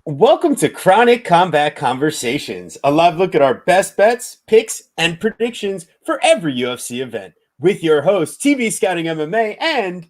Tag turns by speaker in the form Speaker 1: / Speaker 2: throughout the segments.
Speaker 1: Welcome to Chronic Combat Conversations, a live look at our best bets, picks, and predictions for every UFC event. With your host, TV Scouting MMA, and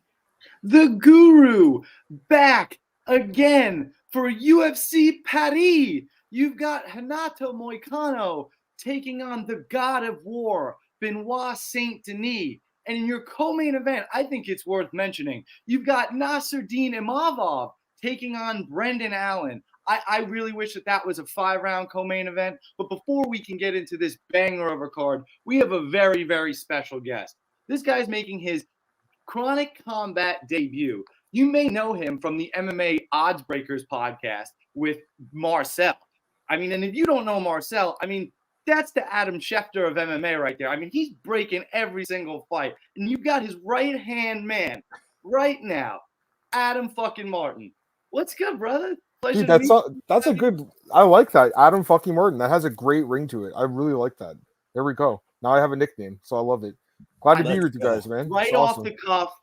Speaker 2: the Guru back again for UFC Paris. You've got Renato Moicano taking on the God of War, Benoit Saint Denis. And in your co-main event, I think it's worth mentioning, you've got Nasruddin Imavov taking on Brendan Allen. I really wish that was a 5-round co-main event. But before we can get into this banger of a card, we have a very, very special guest. This guy's making his Chronic Combat debut. You may know him from the MMA Odds Breakers podcast with Marcel. And if you don't know Marcel, that's the Adam Schefter of MMA right there. He's breaking every single fight. And you've got his right-hand man right now, Adam fucking Martin. What's good, brother?
Speaker 3: Pleasure. Dude, that's a good. I like that, Adam fucking Martin. That has a great ring to it. I really like that. There we go. Now I have a nickname, so I love it. Glad to be here with you guys, man.
Speaker 2: Right off the cuff,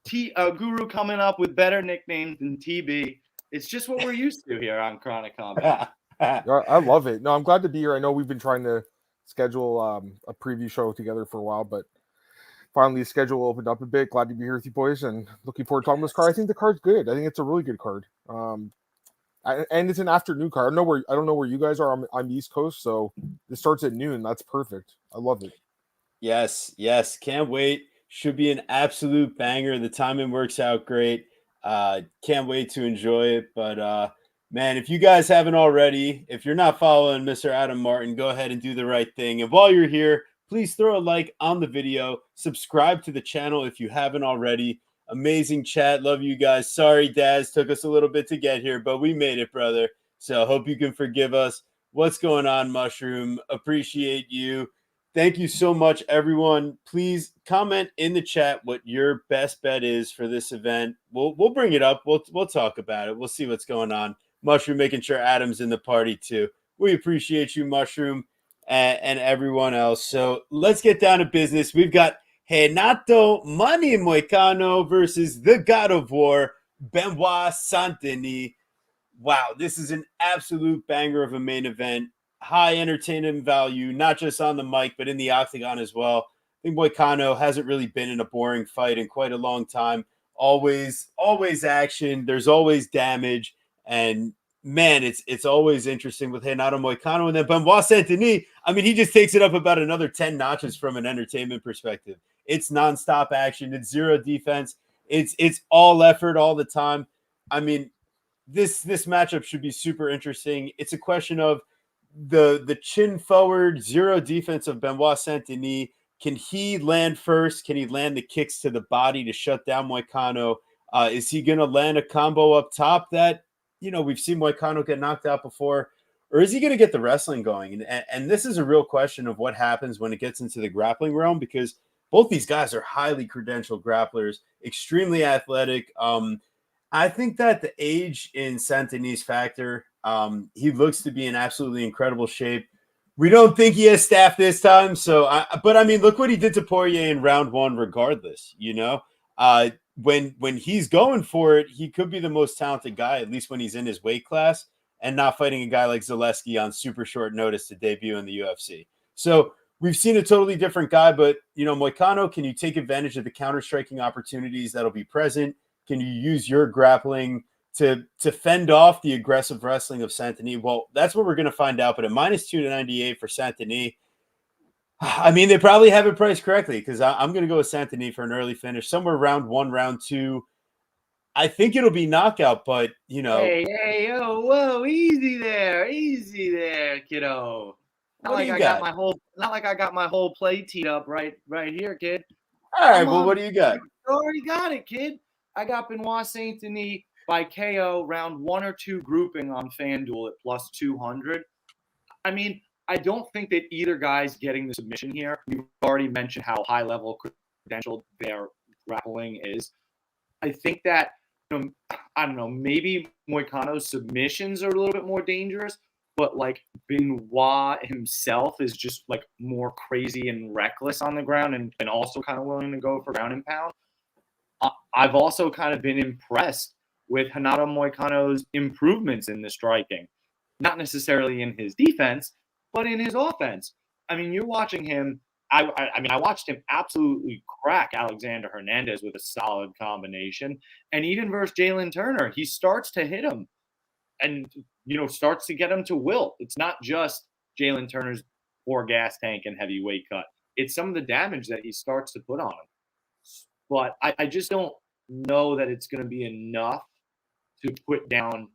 Speaker 2: Guru coming up with better nicknames than TB. It's just what we're used to here on Chronic Combat.
Speaker 3: I love it. No, I'm glad to be here. I know we've been trying to schedule a preview show together for a while, but finally the schedule opened up a bit. Glad to be here with you boys, and looking forward to talking this card. I think the card's good. I think it's a really good card. And it's an afternoon card. I don't know where you guys are. I'm East Coast, so this starts at noon. That's perfect. I love it.
Speaker 1: Yes. Can't wait. Should be an absolute banger. The timing works out great. Can't wait to enjoy it. But man, if you guys haven't already, if you're not following Mr. Adam Martin, go ahead and do the right thing. And while you're here, please throw a like on the video. Subscribe to the channel if you haven't already. Amazing chat. Love you guys. Sorry, Daz. Took us a little bit to get here, but we made it, brother. So hope you can forgive us. What's going on, Mushroom? Appreciate you. Thank you so much, everyone. Please comment in the chat what your best bet is for this event. We'll bring it up. We'll talk about it. We'll see what's going on. Mushroom making sure Adam's in the party too. We appreciate you, Mushroom, and everyone else. So let's get down to business. We've got Renato Money Moicano versus the God of War, Benoit Saint Denis. Wow, this is an absolute banger of a main event. High entertainment value, not just on the mic, but in the octagon as well. I think Moicano hasn't really been in a boring fight in quite a long time. Always action. There's always damage. And man, it's always interesting with Renato Moicano. And then Benoit Saint Denis, he just takes it up about another 10 notches from an entertainment perspective. It's nonstop action. It's zero defense. It's all effort all the time. This matchup should be super interesting. It's a question of the chin forward, zero defense of Benoit Saint Denis. Can he land first? Can he land the kicks to the body to shut down Moicano? Is he going to land a combo up top that, we've seen Moicano get knocked out before? Or is he going to get the wrestling going? And this is a real question of what happens when it gets into the grappling realm, because both these guys are highly credentialed grapplers, extremely athletic. I think that the age in Saint Denis' factor. He looks to be in absolutely incredible shape. We don't think he has staff this time. But look what he did to Poirier in round one, regardless, when he's going for it, he could be the most talented guy, at least when he's in his weight class and not fighting a guy like Zaleski on super short notice to debut in the UFC. So we've seen a totally different guy, but Moicano, can you take advantage of the counter-striking opportunities that'll be present? Can you use your grappling to fend off the aggressive wrestling of Saint Denis? Well, that's what we're going to find out. But at minus 298 for Saint Denis, they probably have it priced correctly, because I'm going to go with Saint Denis for an early finish, somewhere round one, round two. I think it'll be knockout, but
Speaker 2: Hey, whoa, easy there, kiddo. Not like I got my whole play teed up right here, kid.
Speaker 1: All right, well, what do you got?
Speaker 2: You already got it, kid. I got Benoit Saint Denis by KO round 1 or 2 grouping on FanDuel at plus 200. I don't think that either guy's getting the submission here. We've already mentioned how high level credentialed their grappling is. I think that, maybe Moicano's submissions are a little bit more dangerous, but Benoit himself is just more crazy and reckless on the ground and also kind of willing to go for ground and pound. I've also kind of been impressed with Renato Moicano's improvements in the striking. Not necessarily in his defense, but in his offense. I mean, you're watching him. I watched him absolutely crack Alexander Hernandez with a solid combination. And even versus Jalen Turner, he starts to hit him and, starts to get him to wilt. It's not just Jalen Turner's poor gas tank and heavy weight cut. It's some of the damage that he starts to put on him. But I just don't know that it's going to be enough to put down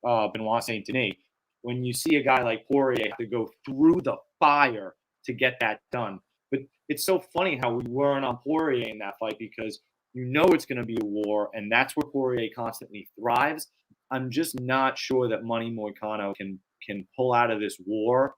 Speaker 2: Benoit Saint Denis. When you see a guy like Poirier have to go through the fire to get that done. But it's so funny how we weren't on Poirier in that fight because it's going to be a war, and that's where Poirier constantly thrives. I'm just not sure that Money Moicano can pull out of this war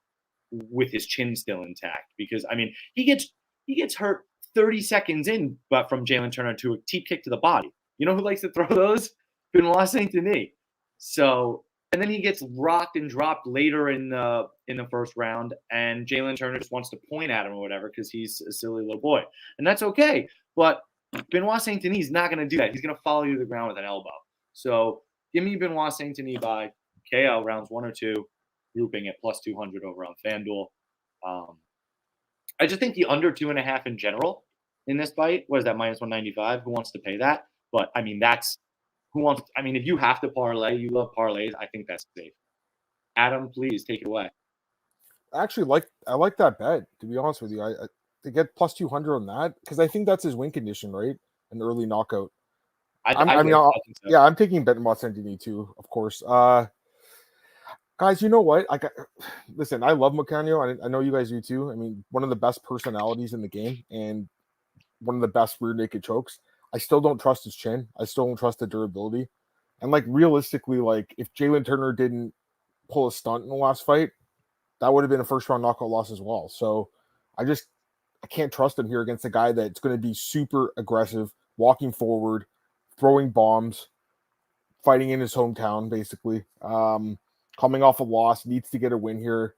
Speaker 2: with his chin still intact because, I mean, he gets hurt 30 seconds in, but from Jalen Turner to a teep kick to the body. You know who likes to throw those? Benoit Saint Denis. So, and then he gets rocked and dropped later in the first round, and Jalen Turner just wants to point at him or whatever because he's a silly little boy, and that's okay. But Benoit Saint Denis is not going to do that. He's going to follow you to the ground with an elbow. So, give me Benoit Saint Denis by KO rounds 1 or 2, grouping at +200 over on FanDuel. I just think the under 2.5 in general in this fight was that -195. Who wants to pay that? But I mean, if you have to parlay, you love parlays, I think that's safe. Adam, please take it away.
Speaker 3: Actually, I like that bet, to be honest with you. I to get +200 on that because I think that's his win condition, right? An early knockout. I'm taking Benoit Saint Denis too, of course. Guys, you know what? Listen, I love Moicano. I know you guys do too. I mean, one of the best personalities in the game and one of the best rear naked chokes. I still don't trust his chin. I still don't trust the durability. And realistically, if Jalen Turner didn't pull a stunt in the last fight, that would have been a first round knockout loss as well. So I can't trust him here against a guy that's going to be super aggressive, walking forward, throwing bombs, fighting in his hometown, basically. Coming off a loss, needs to get a win here.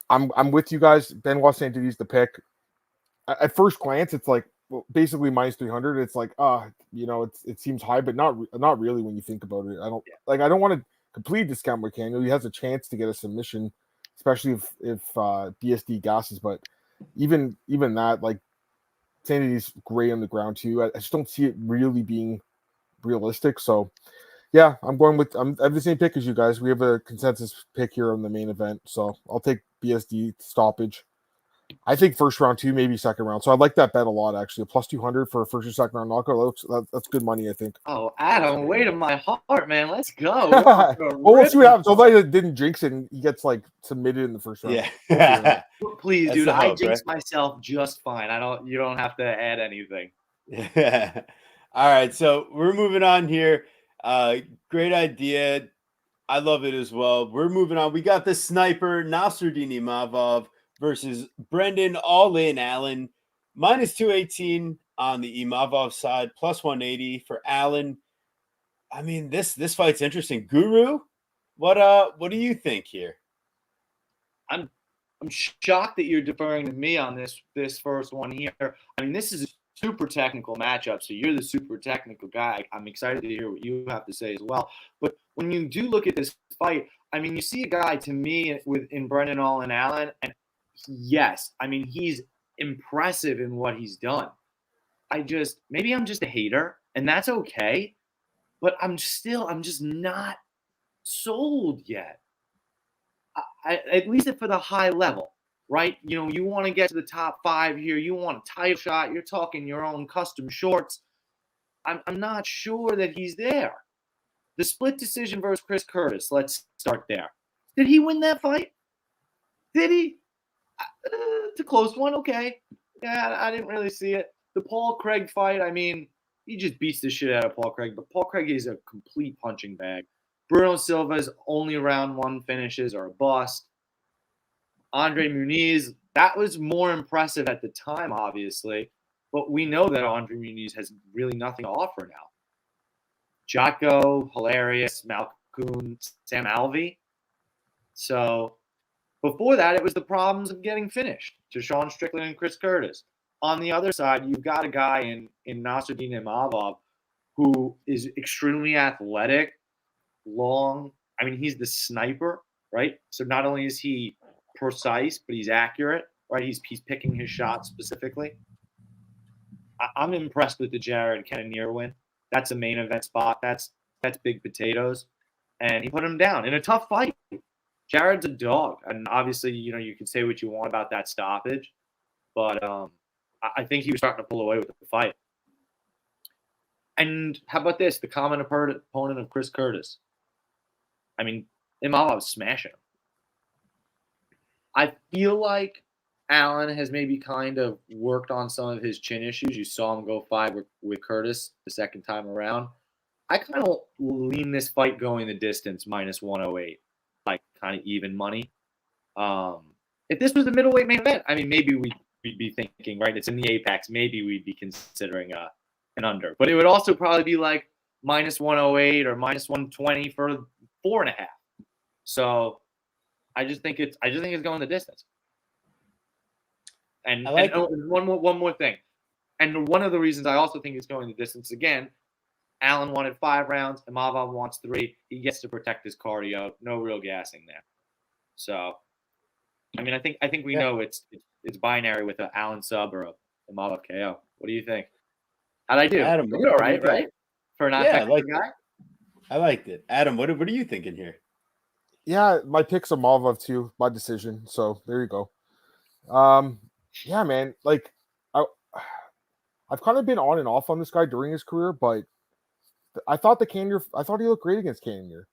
Speaker 3: I'm with you guys. Benoit Saint Denis the pick. At first glance, it's basically -300. It's it seems high, but not really when you think about it. I don't want to completely discount Moicano. He has a chance to get a submission, especially if BSD gasses. But even that, Saint Denis great on the ground too. I just don't see it really being realistic. So yeah, I have the same pick as you guys. We have a consensus pick here on the main event. So I'll take BSD stoppage. I think first round 2, maybe second round. So I like that bet a lot, actually. A +200 for a first or second round knockout. That's good money, I think.
Speaker 2: Oh, Adam, weight of my heart, man. Let's go.
Speaker 3: Well, we'll see what happens. Somebody that didn't jinx it and he gets submitted in the first round.
Speaker 1: Yeah.
Speaker 2: Please,
Speaker 1: That's
Speaker 2: dude. I jinxed
Speaker 1: right?
Speaker 2: myself just fine. You don't have to add anything.
Speaker 1: Yeah. All right. So we're moving on here. Great idea. I love it as well. We're moving on. We got the sniper, Nasruddin Imavov versus Brendan All-In Allen. -218 on the Imavov side, +180 for Allen. I mean, this fight's interesting. Guru, what do you think here?
Speaker 2: I'm shocked that you're deferring to me on this first one here. I mean, this is a super technical matchup, so you're the super technical guy. I'm excited to hear what you have to say as well. But when you do look at this fight, I mean, you see a guy to me in Brendan All-In Allen, and yes, I mean, he's impressive in what he's done. Maybe I'm just a hater, and that's okay. But I'm just not sold yet. At least for the high level, right? You want to get to the top 5 here. You want a title shot. You're talking your own custom shorts. I'm not sure that he's there. The split decision versus Chris Curtis. Let's start there. Did he win that fight? Did he? It's a close one. Okay. Yeah, I didn't really see it. The Paul Craig fight, I mean, he just beats the shit out of Paul Craig. But Paul Craig is a complete punching bag. Bruno Silva's only round 1 finishes are a bust. Andre Muniz, that was more impressive at the time, obviously. But we know that Andre Muniz has really nothing to offer now. Jocko, hilarious, Malkoun, Sam Alvey. So before that, it was the problems of getting finished to Sean Strickland and Chris Curtis. on the other side, you've got a guy in Nasruddin Imavov who is extremely athletic, long. I mean, he's the sniper, right? So not only is he precise, but he's accurate, right? He's picking his shots specifically. I'm impressed with the Jared Cannonier win. That's a main event spot. That's big potatoes, and he put him down in a tough fight. Jared's a dog, and obviously, you can say what you want about that stoppage, but I think he was starting to pull away with the fight. And how about this? The common opponent of Chris Curtis. I mean, Imavov's smashing him. I feel like Allen has maybe kind of worked on some of his chin issues. You saw him go 5 with Curtis the second time around. I kind of lean this fight going the distance minus 108, like kind of even money. If this was the middleweight main event, I mean, maybe we'd be thinking, right, it's in the Apex, maybe we'd be considering an under. But it would also probably be like minus 108 or minus 120 for 4.5. So I just think it's going the distance. And one more thing. And one of the reasons I also think it's going the distance again, Allen wanted 5 rounds, Imavov wants 3. He gets to protect his cardio. No real gassing there. So, I mean, I think we know it's binary with an Allen sub or a Imavov KO. What do you think? How'd I do?
Speaker 1: Adam,
Speaker 2: you're all right? For not technical guy?
Speaker 1: I liked it. Adam, what are you thinking here?
Speaker 3: Yeah, my pick's a Imavov too, by decision. So there you go. Yeah, man. Like, I've kind of been on and off on this guy during his career, but I thought he looked great against Cannonier.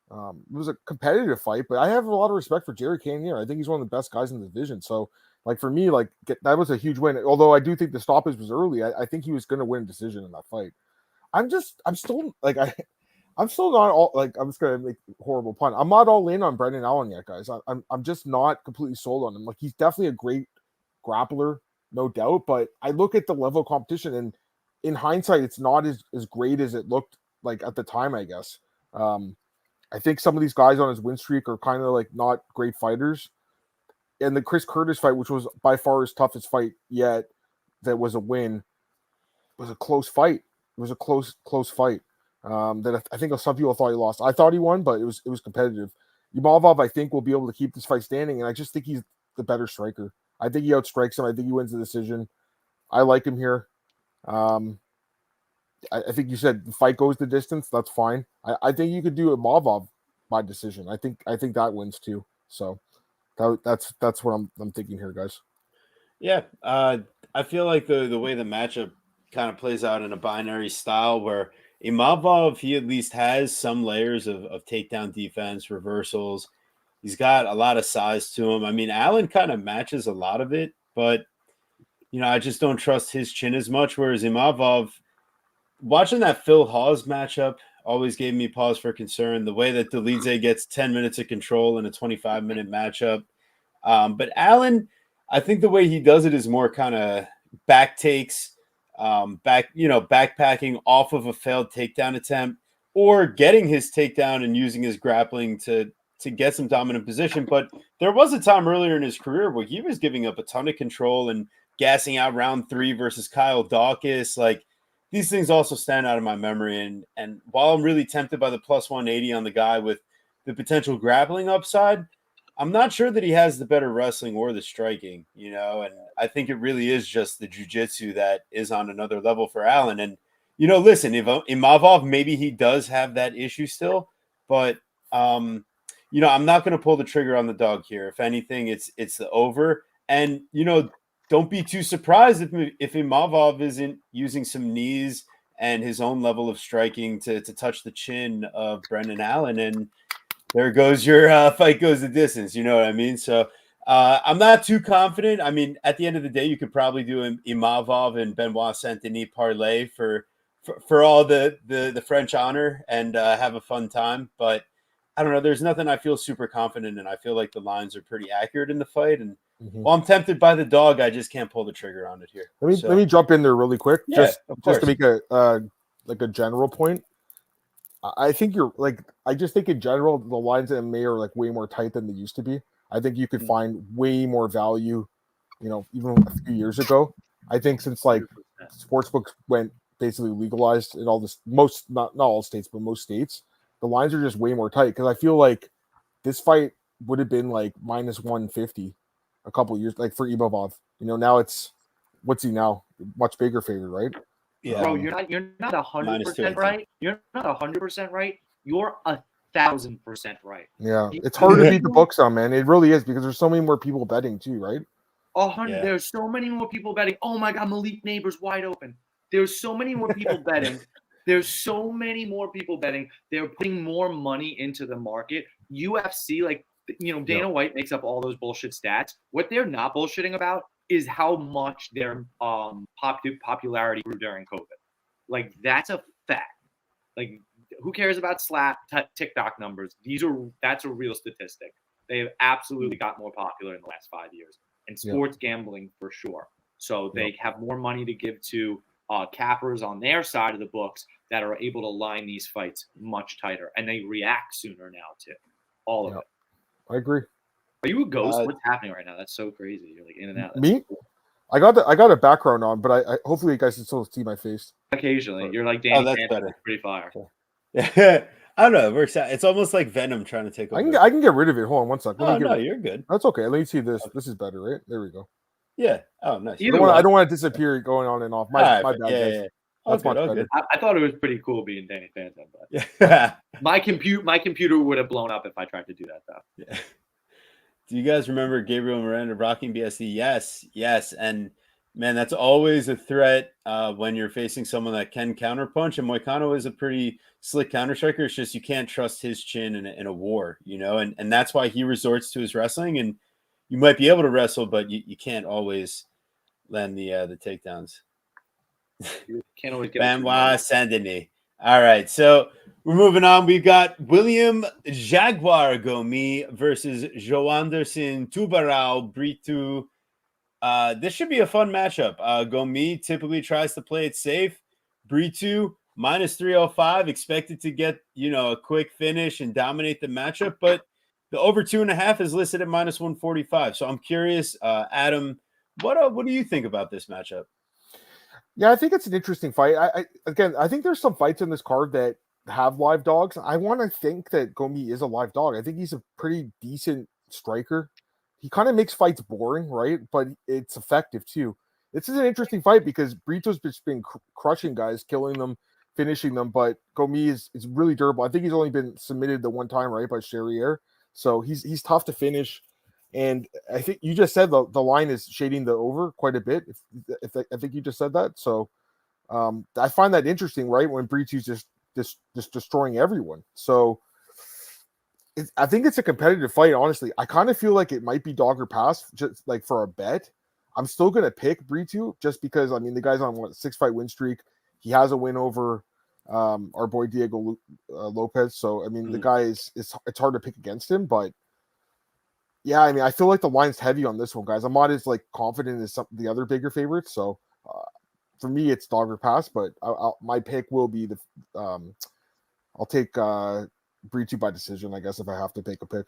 Speaker 3: It was a competitive fight, but I have a lot of respect for Jerry Cannonier. I think he's one of the best guys in the division. So, like, for me, like, that was a huge win. Although I do think the stoppage was early, I think he was going to win a decision in that fight. I'm still not all, like, I'm just going to make a horrible pun. I'm not all in on Brendan Allen yet, guys. I'm just not completely sold on him. Like, he's definitely a great grappler, no doubt, but I look at the level of competition, and in hindsight, it's not as great as it looked like at the time, I guess. I think some of these guys on his win streak are kind of like not great fighters. And the Chris Curtis fight, which was by far his toughest fight yet, that was a win, was a close fight. It was a close fight. That I think some people thought he lost. I thought he won, but it was competitive. Imavov, I think, will be able to keep this fight standing, and I just think he's the better striker. I think he outstrikes him. I think he wins the decision. I like him here. I think you said the fight goes the distance. That's fine. I think you could do Imavov by decision. I think that wins too. So that's what I'm thinking here, guys.
Speaker 1: Yeah, I feel like the way the matchup kind of plays out in a binary style where Imavov, he at least has some layers of takedown defense, reversals. He's got a lot of size to him. I mean, Allen kind of matches a lot of it, but I just don't trust his chin as much. Whereas Imavov, watching that Phil Hawes matchup always gave me pause for concern. The way that Delize gets 10 minutes of control in a 25-minute matchup. But Allen, I think the way he does it is more kind of back takes, backpacking off of a failed takedown attempt, or getting his takedown and using his grappling to get some dominant position. But there was a time earlier in his career where he was giving up a ton of control and gassing out round 3 versus Kyle Dawkins. Like, these things also stand out of my memory. And while I'm really tempted by the plus 180 on the guy with the potential grappling upside, I'm not sure that he has the better wrestling or the striking, and I think it really is just the jiu-jitsu that is on another level for Allen. And, listen, if Imavov, maybe he does have that issue still, but, I'm not going to pull the trigger on the dog here. If anything, it's the over. And, don't be too surprised if Imavov isn't using some knees and his own level of striking to touch the chin of Brendan Allen. And there goes your fight goes the distance. You know what I mean? So I'm not too confident. I mean, at the end of the day, you could probably do an Imavov and Benoit Saint-Denis parlay for all the French honor and have a fun time. But I don't know. There's nothing I feel super confident in. I feel like the lines are pretty accurate in the fight. And while I'm tempted by the dog, I just can't pull the trigger on it here.
Speaker 3: Let me jump in there really quick.
Speaker 1: Yeah,
Speaker 3: just to make a general point. I think I just think in general, the lines in MMA are like way more tight than they used to be. I think you could find way more value, even a few years ago. I think since like
Speaker 2: 100%.
Speaker 3: sportsbooks went basically legalized in all this, not all states, but most states, the lines are just way more tight. Because I feel like this fight would have been like minus 150 a couple years, like for Ibovov. Now it's what's he now? Much bigger favorite, right?
Speaker 1: Yeah.
Speaker 2: Bro, you're not 100% right. You're not 100% right. You're 1,000% right.
Speaker 3: Yeah, it's hard to beat the books on, man. It really is because there's so many more people betting too, right?
Speaker 2: There's so many more people betting. Oh my God, Malik Neighbors wide open. There's so many more people betting. There's so many more people betting. They're putting more money into the market. UFC, like Dana White makes up all those bullshit stats. What they're not bullshitting about is how much their popularity grew during COVID. Like that's a fact. Like who cares about TikTok numbers? That's a real statistic. They have absolutely got more popular in the last 5 years, and sports gambling for sure. So they have more money to give to cappers on their side of the books that are able to line these fights much tighter, and they react sooner now to all of it.
Speaker 3: I agree.
Speaker 2: Are you a ghost? What's happening right now? That's so crazy. You're like in and out. That's
Speaker 3: Me?
Speaker 2: so cool.
Speaker 3: I got a background on, but I hopefully you guys can still see my face.
Speaker 2: Occasionally, you're like Danny.
Speaker 1: That's better.
Speaker 2: Pretty fire.
Speaker 1: Yeah. I don't know. It works out. It's almost like Venom trying to take over.
Speaker 3: I can get rid of it. Hold on one second.
Speaker 1: No, you're good.
Speaker 3: That's okay. Let me see this. This is better, right? There we go.
Speaker 1: Yeah. Oh, nice.
Speaker 3: I don't want to disappear going on and off. My bad, guys.
Speaker 1: Yeah.
Speaker 3: That's much better.
Speaker 2: I thought it was pretty cool being Danny Phantom, but
Speaker 1: yeah.
Speaker 2: my computer would have blown up if I tried to do that though.
Speaker 1: Yeah. Do you guys remember Gabriel Miranda rocking BSD? Yes. And man, that's always a threat when you're facing someone that can counterpunch. And Moicano is a pretty slick counter striker. It's just you can't trust his chin in a war, and that's why he resorts to his wrestling. And you might be able to wrestle, but you can't always land the takedowns.
Speaker 2: You can't always get
Speaker 1: Benoit Saint-Denis. All right, so we're moving on. We've got William Jaguar Gomi versus Joanderson Tubarão Brito. This should be a fun matchup. Gomi typically tries to play it safe. Brito minus 305, expected to get a quick finish and dominate the matchup, but the over 2.5 is listed at minus 145. So I'm curious, Adam, what do you think about this matchup?
Speaker 3: Yeah, I think it's an interesting fight. I think there's some fights in this card that have live dogs. I want to think that Gomi is a live dog. I think he's a pretty decent striker. He kind of makes fights boring, right? But it's effective too. This is an interesting fight because Brito's just been crushing guys, killing them, finishing them. But Gomi is really durable. I think he's only been submitted the one time, right, by Cherrier. So he's tough to finish. And I think you just said the line is shading the over quite a bit. I think you just said that. So I find that interesting, right? When Brito's just destroying everyone. So I think it's a competitive fight, honestly. I kind of feel like it might be dog or pass, just like for a bet. I'm still going to pick Brito just because, the guy's on a 6-fight win streak. He has a win over our boy Diego Lopez. So, the guy it's hard to pick against him. But, yeah, I feel like the line's heavy on this one, guys. I'm not as, confident as some the other bigger favorites. So, for me, it's dog or pass. But my pick will be I'll take Brito by decision, I guess, if I have to take a pick.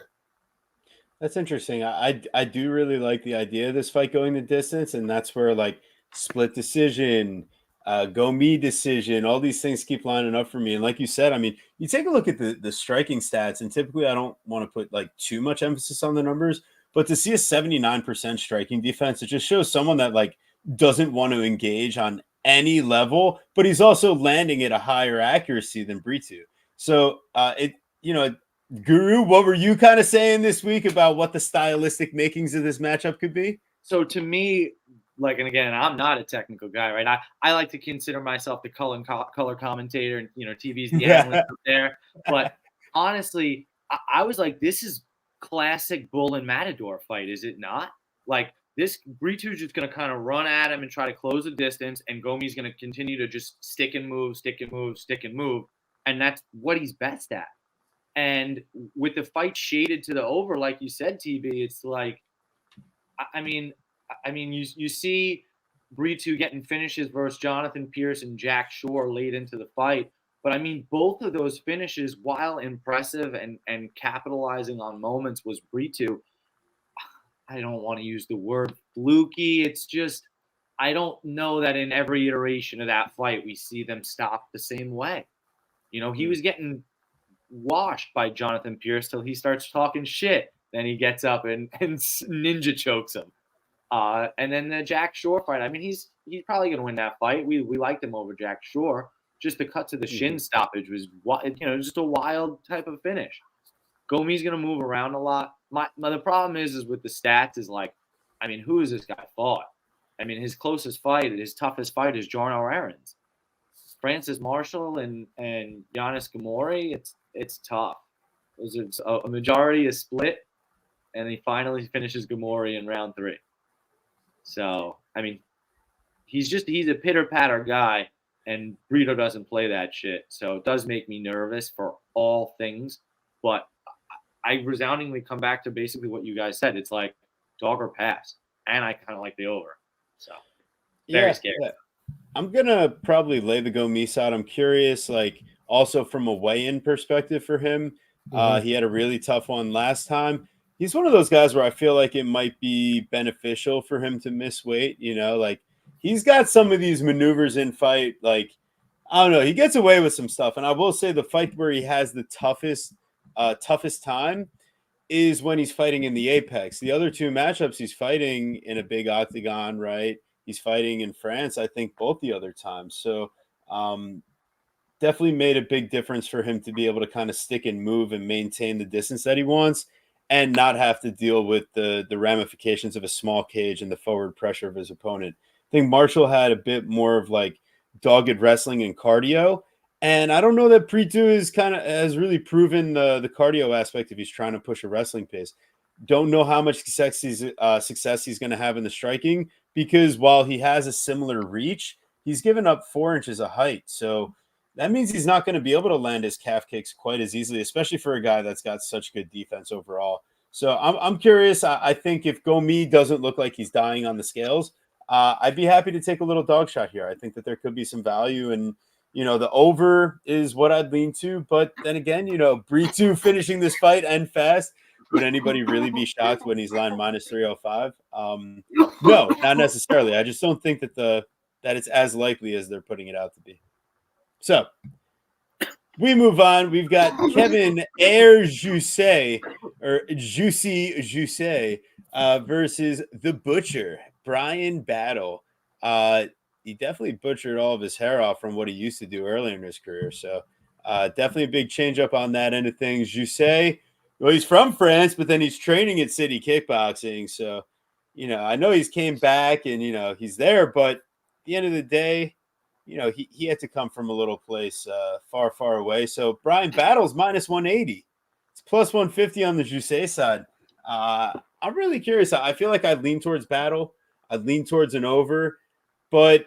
Speaker 1: That's interesting. I do really like the idea of this fight going the distance, and that's where split decision, Gomi decision, all these things keep lining up for me. And like you said, you take a look at the striking stats, and typically I don't want to put too much emphasis on the numbers, but to see a 79% striking defense, it just shows someone that doesn't want to engage on any level, but he's also landing at a higher accuracy than Brito. So Guru, what were you kind of saying this week about what the stylistic makings of this matchup could be?
Speaker 2: So to me, and again, I'm not a technical guy, right? I like to consider myself the color commentator, and TV's the analyst up there. But honestly, I was like, this is classic Bull and Matador fight, is it not? This Brito's just going to kind of run at him and try to close the distance, and Gomi's going to continue to just stick and move. And that's what he's best at. And with the fight shaded to the over, like you said, TB, it's you see Brito getting finishes versus Jonathan Pierce and Jack Shore late into the fight. But both of those finishes, while impressive and capitalizing on moments, was Brito. I don't want to use the word fluky. It's just I don't know that in every iteration of that fight we see them stop the same way. He was getting washed by Jonathan Pierce till he starts talking shit. Then he gets up and ninja chokes him. And then the Jack Shore fight. I mean, he's probably going to win that fight. We liked him over Jack Shore. Just the cut to the shin stoppage was, just a wild type of finish. Gomi's going to move around a lot. The problem is with the stats is like, I mean, who has this guy fought? I mean, his closest fight, his toughest fight is Jarno Aarons. Francis Marshall and Giannis Gamori, it's tough. It's a majority is split, and he finally finishes Gamori in round 3. So, I mean, he's a pitter-patter guy, and Brito doesn't play that shit. So it does make me nervous for all things. But I resoundingly come back to basically what you guys said. It's like dog or pass, and I kind of like the over. So, very scary.
Speaker 1: Yeah. I'm going to probably lay the Gomi side. I'm curious, like, also from a weigh-in perspective for him. He had a really tough one last time. He's one of those guys where I feel like it might be beneficial for him to miss weight. Like he's got some of these maneuvers in fight. Like, I don't know, he gets away with some stuff. And I will say the fight where he has the toughest time is when he's fighting in the Apex. The other 2 matchups he's fighting in a big octagon, right? He's fighting in France, I think, both the other times. So definitely made a big difference for him to be able to kind of stick and move and maintain the distance that he wants and not have to deal with the ramifications of a small cage and the forward pressure of his opponent. I think Marshall had a bit more of like dogged wrestling and cardio. And I don't know that Pretu has really proven the cardio aspect if he's trying to push a wrestling pace. Don't know how much success he's going to have in the striking, because while he has a similar reach, he's given up 4 inches of height. So that means he's not going to be able to land his calf kicks quite as easily, especially for a guy that's got such good defense overall. So I'm curious. I think if Gomi doesn't look like he's dying on the scales, I'd be happy to take a little dog shot here. I think that there could be some value, and the over is what I'd lean to. But then again, Britu finishing this fight and fast. Would anybody really be shocked when he's line minus 305? No, not necessarily. I just don't think that it's as likely as they're putting it out to be. So we move on. We've got Kevin Juicy versus the Butcher, Brian Battle. He definitely butchered all of his hair off from what he used to do earlier in his career. So definitely a big change up on that end of things. Juicy, well, he's from France, but then he's training at City Kickboxing. So, I know he's came back and, he's there, but at the end of the day, he had to come from a little place far, far away. So Brian Battle's minus 180. It's plus 150 on the Juicy side. I'm really curious. I feel like I'd lean towards Battle. I'd lean towards an over, but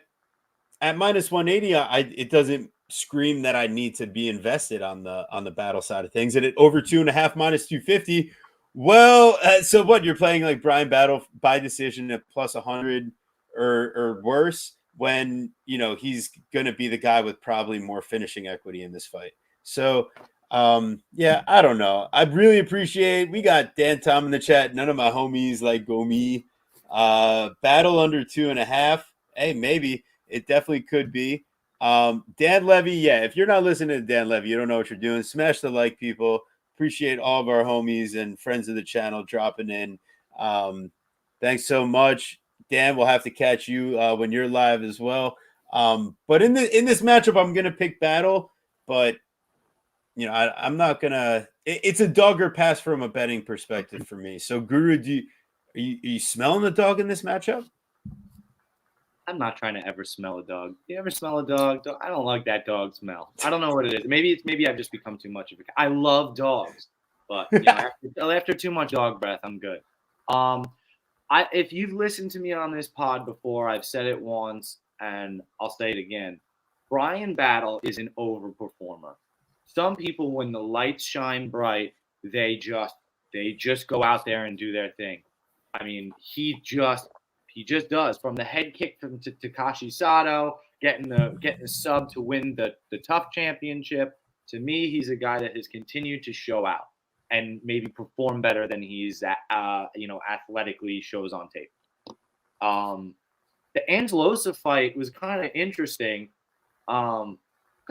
Speaker 1: at minus 180, it doesn't scream that I need to be invested on the Battle side of things. And at over 2.5 minus 250. Well, so what, you're playing like Brian Battle by decision at plus 100 or worse when he's going to be the guy with probably more finishing equity in this fight. So yeah, I don't know. I really appreciate, we got Dan Tom in the chat. None of my homies like Gomi. Battle under 2.5. Hey, maybe it definitely could be. Dan Levy, yeah, if you're not listening to Dan Levy, you don't know what you're doing. Smash the like, people. Appreciate all of our homies and friends of the channel dropping in. Thanks so much. Dan, we'll have to catch you when you're live as well. But in this matchup, I'm gonna pick Battle, but I'm not gonna. It's a dog or pass from a betting perspective for me. So, Guru, are you smelling the dog in this matchup?
Speaker 2: I'm not trying to ever smell a dog. Do you ever smell a dog? I don't like that dog smell. I don't know what it is. Maybe I've just become too much of a. I love dogs, but after too much dog breath, I'm good. If you've listened to me on this pod before, I've said it once and I'll say it again. Brian Battle is an overperformer. Some people, when the lights shine bright, they just go out there and do their thing. I mean, he just does. From the head kick from Takashi Sato, getting the sub to win the tough championship. To me, he's a guy that has continued to show out and maybe perform better than he's athletically shows on tape. The Angelosa fight was kind of interesting, kind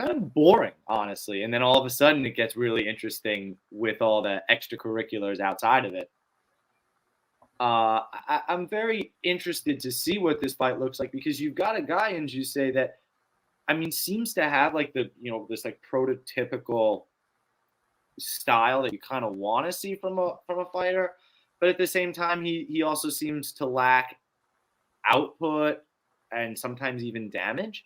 Speaker 2: of boring, honestly. And then all of a sudden, it gets really interesting with all the extracurriculars outside of it. I'm very interested to see what this fight looks like because you've got a guy in Jusei that, I mean, seems to have like this like prototypical style that you kind of want to see from a fighter, but at the same time, he also seems to lack output and sometimes even damage.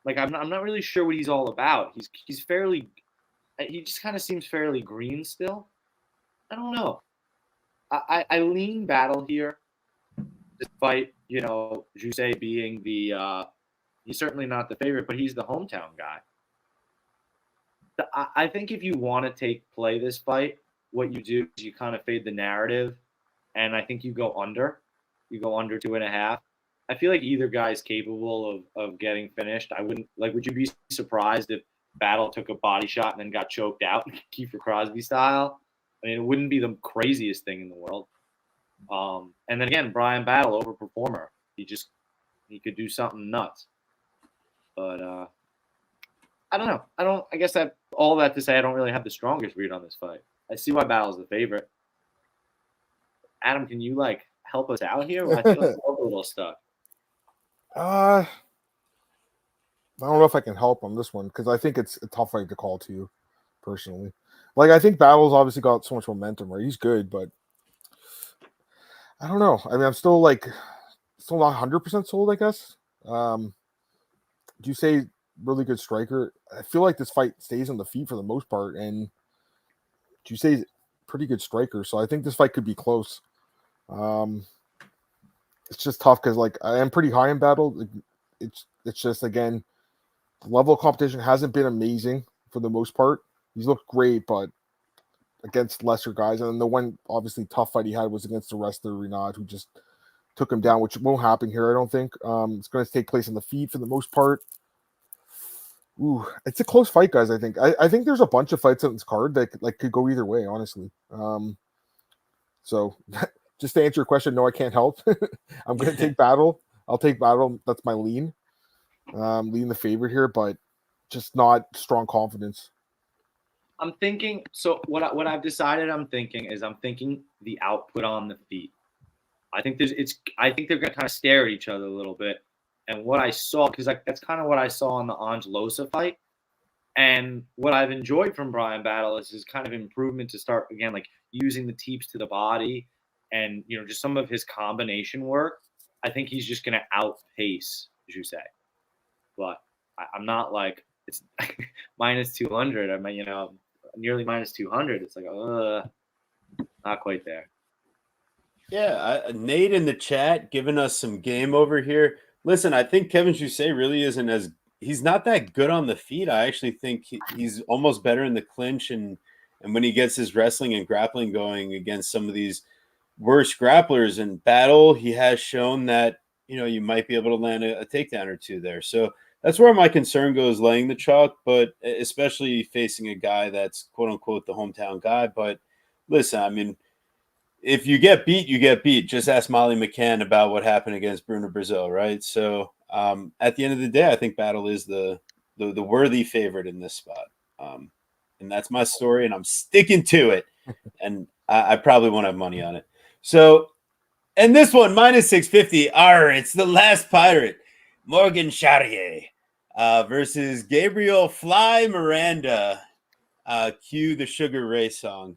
Speaker 2: Like I'm not really sure what he's all about. He's fairly, he just kind of seems fairly green still. I don't know. I lean Battle here, despite Jusei being he's certainly not the favorite, but he's the hometown guy. I think if you want to play this fight, what you do is you kind of fade the narrative, and I think you go under. You go under 2.5. I feel like either guy is capable of getting finished. I wouldn't like. Would you be surprised if Battle took a body shot and then got choked out, Kiefer Crosby style? I mean, it wouldn't be the craziest thing in the world. And then again, Brian Battle, overperformer. He could do something nuts. But I don't know. I guess that all that to say, I don't really have the strongest read on this fight. I see why Battle's the favorite. Adam, can you help us out here? I feel like we're a little stuck.
Speaker 3: I don't know if I can help on this one because I think it's a tough fight to call to you, personally. I think Battle's obviously got so much momentum, right? He's good, but I don't know. I mean, I'm still still not 100% sold, I guess. Do you say really good striker? I feel like this fight stays on the feet for the most part, and do you say pretty good striker? So I think this fight could be close. It's just tough because I am pretty high in Battle. It's just, again, the level of competition hasn't been amazing for the most part. He's looked great, but against lesser guys. And then the one obviously tough fight he had was against the wrestler Renard, who just took him down, which won't happen here, I don't think. It's going to take place on the feet for the most part. Ooh, it's a close fight, guys. I think. I think there's a bunch of fights on this card that could go either way, honestly. So just to answer your question, no, I can't help. I'm going to take Battle. I'll take Battle. That's my lean. Lean the favorite here, but just not strong confidence.
Speaker 2: I'm thinking. So what I've decided I'm thinking the output on the feet. I think I think they're going to kind of stare at each other a little bit. And what I saw, because that's kind of what I saw in the Angelosa fight, and what I've enjoyed from Brian Battle is his kind of improvement to start again, using the teeps to the body, and just some of his combination work. I think he's just going to outpace Jusei, but I'm not it's minus 200. I mean, nearly minus 200. It's not quite there.
Speaker 1: Yeah, Nate in the chat giving us some game over here. Listen, I think Kevin Jusei really isn't he's not that good on the feet. I actually think he's almost better in the clinch and when he gets his wrestling and grappling going against some of these worse grapplers in Battle, he has shown that, you might be able to land a takedown or two there. So that's where my concern goes, laying the chalk, but especially facing a guy that's quote unquote the hometown guy. But listen, I mean, if you get beat, you get beat. Just ask Molly McCann about what happened against Bruno Brazil, right? So at the end of the day, I think Battle is the worthy favorite in this spot. And that's my story, and I'm sticking to it. And I probably won't have money on it. So, and this one, minus 650. It's the last pirate, Morgan Charrier versus Gabriel Fly Miranda. Cue the Sugar Ray song.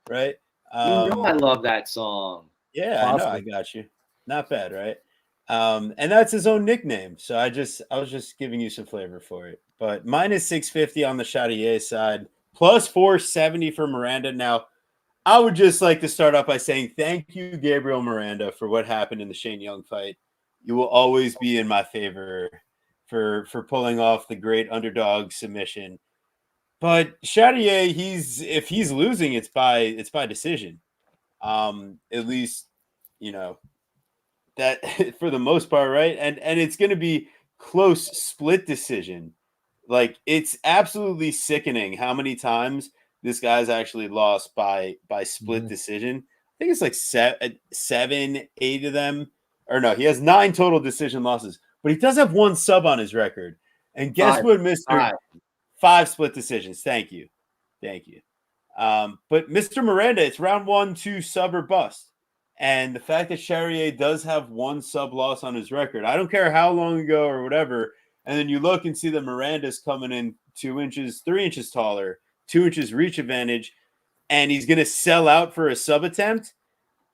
Speaker 1: Right?
Speaker 2: I love that song.
Speaker 1: Yeah, I know. I got you. Not bad, right? And that's his own nickname. So I was just giving you some flavor for it. But minus 650 on the Charrier side, plus 470 for Miranda. Now, I would just like to start off by saying thank you, Gabriel Miranda, for what happened in the Shane Young fight. You will always be in my favor for pulling off the great underdog submission. But Charrier, if he's losing, it's by decision. At least, that for the most part, right? And it's going to be close split decision. It's absolutely sickening how many times this guy's actually lost by split decision. think it's like 7, 8 of them. Or no, he has 9 total decision losses, but he does have 1 sub on his record. And guess
Speaker 2: 5.
Speaker 1: what, Mister?
Speaker 2: 5.
Speaker 1: 5 split decisions. Thank you. But Mr. Miranda, it's round 1, 2 sub or bust. And the fact that Charrier does have 1 sub loss on his record, I don't care how long ago or whatever. And then you look and see that Miranda's coming in 2 inches, 3 inches taller, 2 inches reach advantage, and he's going to sell out for a sub attempt.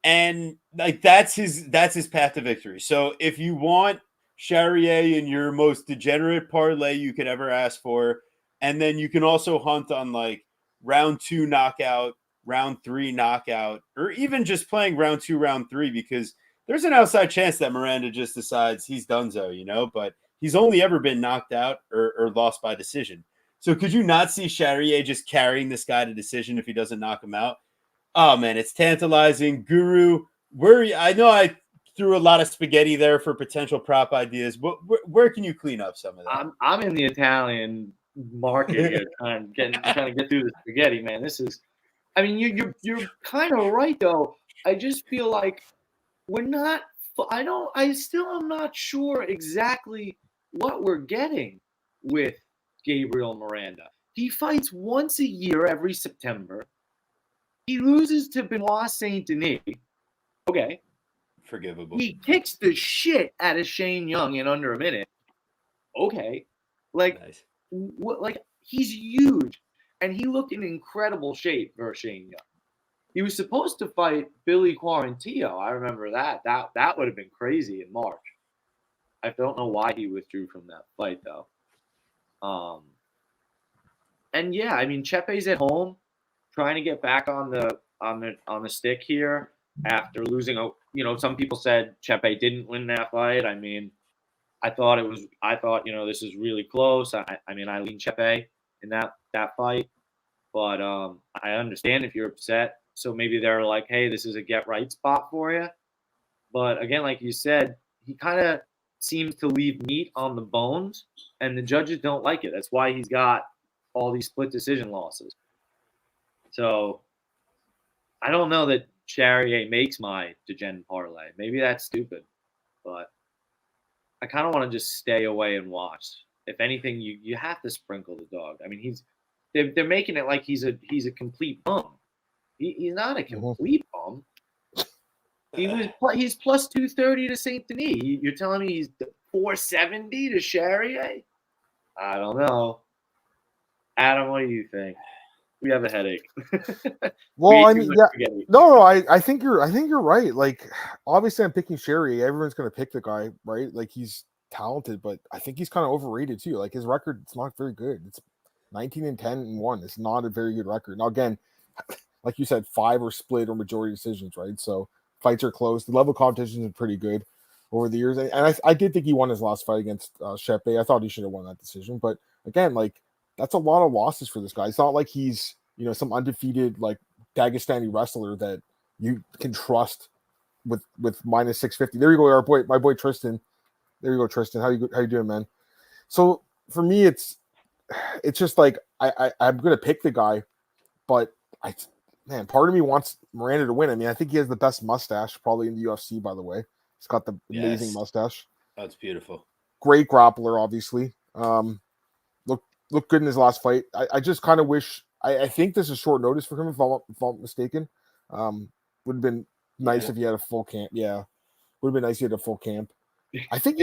Speaker 1: And like that's his path to victory. So if you want Charrier in your most degenerate parlay you could ever ask for, and then you can also hunt on like round 2 knockout, round 3 knockout, or even just playing round 2, round 3, because there's an outside chance that Miranda just decides he's donezo, but he's only ever been knocked out or lost by decision. So could you not see Charrier just carrying this guy to decision if he doesn't knock him out? Oh man, it's tantalizing. Guru, I know I threw a lot of spaghetti there for potential prop ideas. Where can you clean up some of that?
Speaker 2: I'm in the Italian market here, trying to get through the spaghetti, man. This is, I mean, you're kind of right though. I just feel like we're not. I still am not sure exactly what we're getting with Gabriel Miranda. He fights once a year every September. He loses to Benoit Saint Denis. Okay.
Speaker 1: Forgivable.
Speaker 2: He kicks the shit out of Shane Young in under a minute. Okay. Like,
Speaker 1: nice.
Speaker 2: Like he's huge. And he looked in incredible shape versus Shane Young. He was supposed to fight Billy Quarantillo. I remember that. That would have been crazy in March. I don't know why he withdrew from that fight though. And yeah, I mean Chepe's at home, trying to get back on the stick here after losing. Some people said Chepe didn't win that fight. I mean, I thought this is really close. I mean, I lean Chepe in that fight, but I understand if you're upset. So maybe they're like, hey, this is a get right spot for you. But again, like you said, he kind of seems to leave meat on the bones, and the judges don't like it. That's why he's got all these split decision losses. So I don't know that Charrier makes my degen parlay. Maybe that's stupid, but I kind of want to just stay away and watch. If anything, you have to sprinkle the dog. I mean, they're making it like he's a complete bum. He's not a complete bum. He's plus 230 to Saint Denis. You're telling me he's 470 to Charrier? I don't know. Adam, what do you think? We have a headache.
Speaker 3: Well, I mean, yeah, no, I think you're right. Like, obviously, I'm picking Charrier. Everyone's going to pick the guy, right? Like, he's talented, but I think he's kind of overrated too. Like, his record, it's not very good. It's 19-10-1. It's not a very good record. Now, again, like you said, 5 are split or majority decisions, right? So fights are close. The level of competition is pretty good over the years, and I did think he won his last fight against Chepe. I thought he should have won that decision, but again, like, that's a lot of losses for this guy. It's not like he's some undefeated like Dagestani wrestler that you can trust with minus 650. There you go, my boy Tristan. There you go, Tristan. How you doing, man? So for me, it's just like I'm gonna pick the guy, but part of me wants Miranda to win. I mean, I think he has the best mustache probably in the UFC. By the way, he's got the amazing mustache.
Speaker 1: That's beautiful.
Speaker 3: Great grappler, obviously. Looked good in his last fight. I just kind of wish. I think this is short notice for him, if I'm mistaken. Would have been nice if he had a full camp. Yeah, would have been nice if he had a full camp. I think.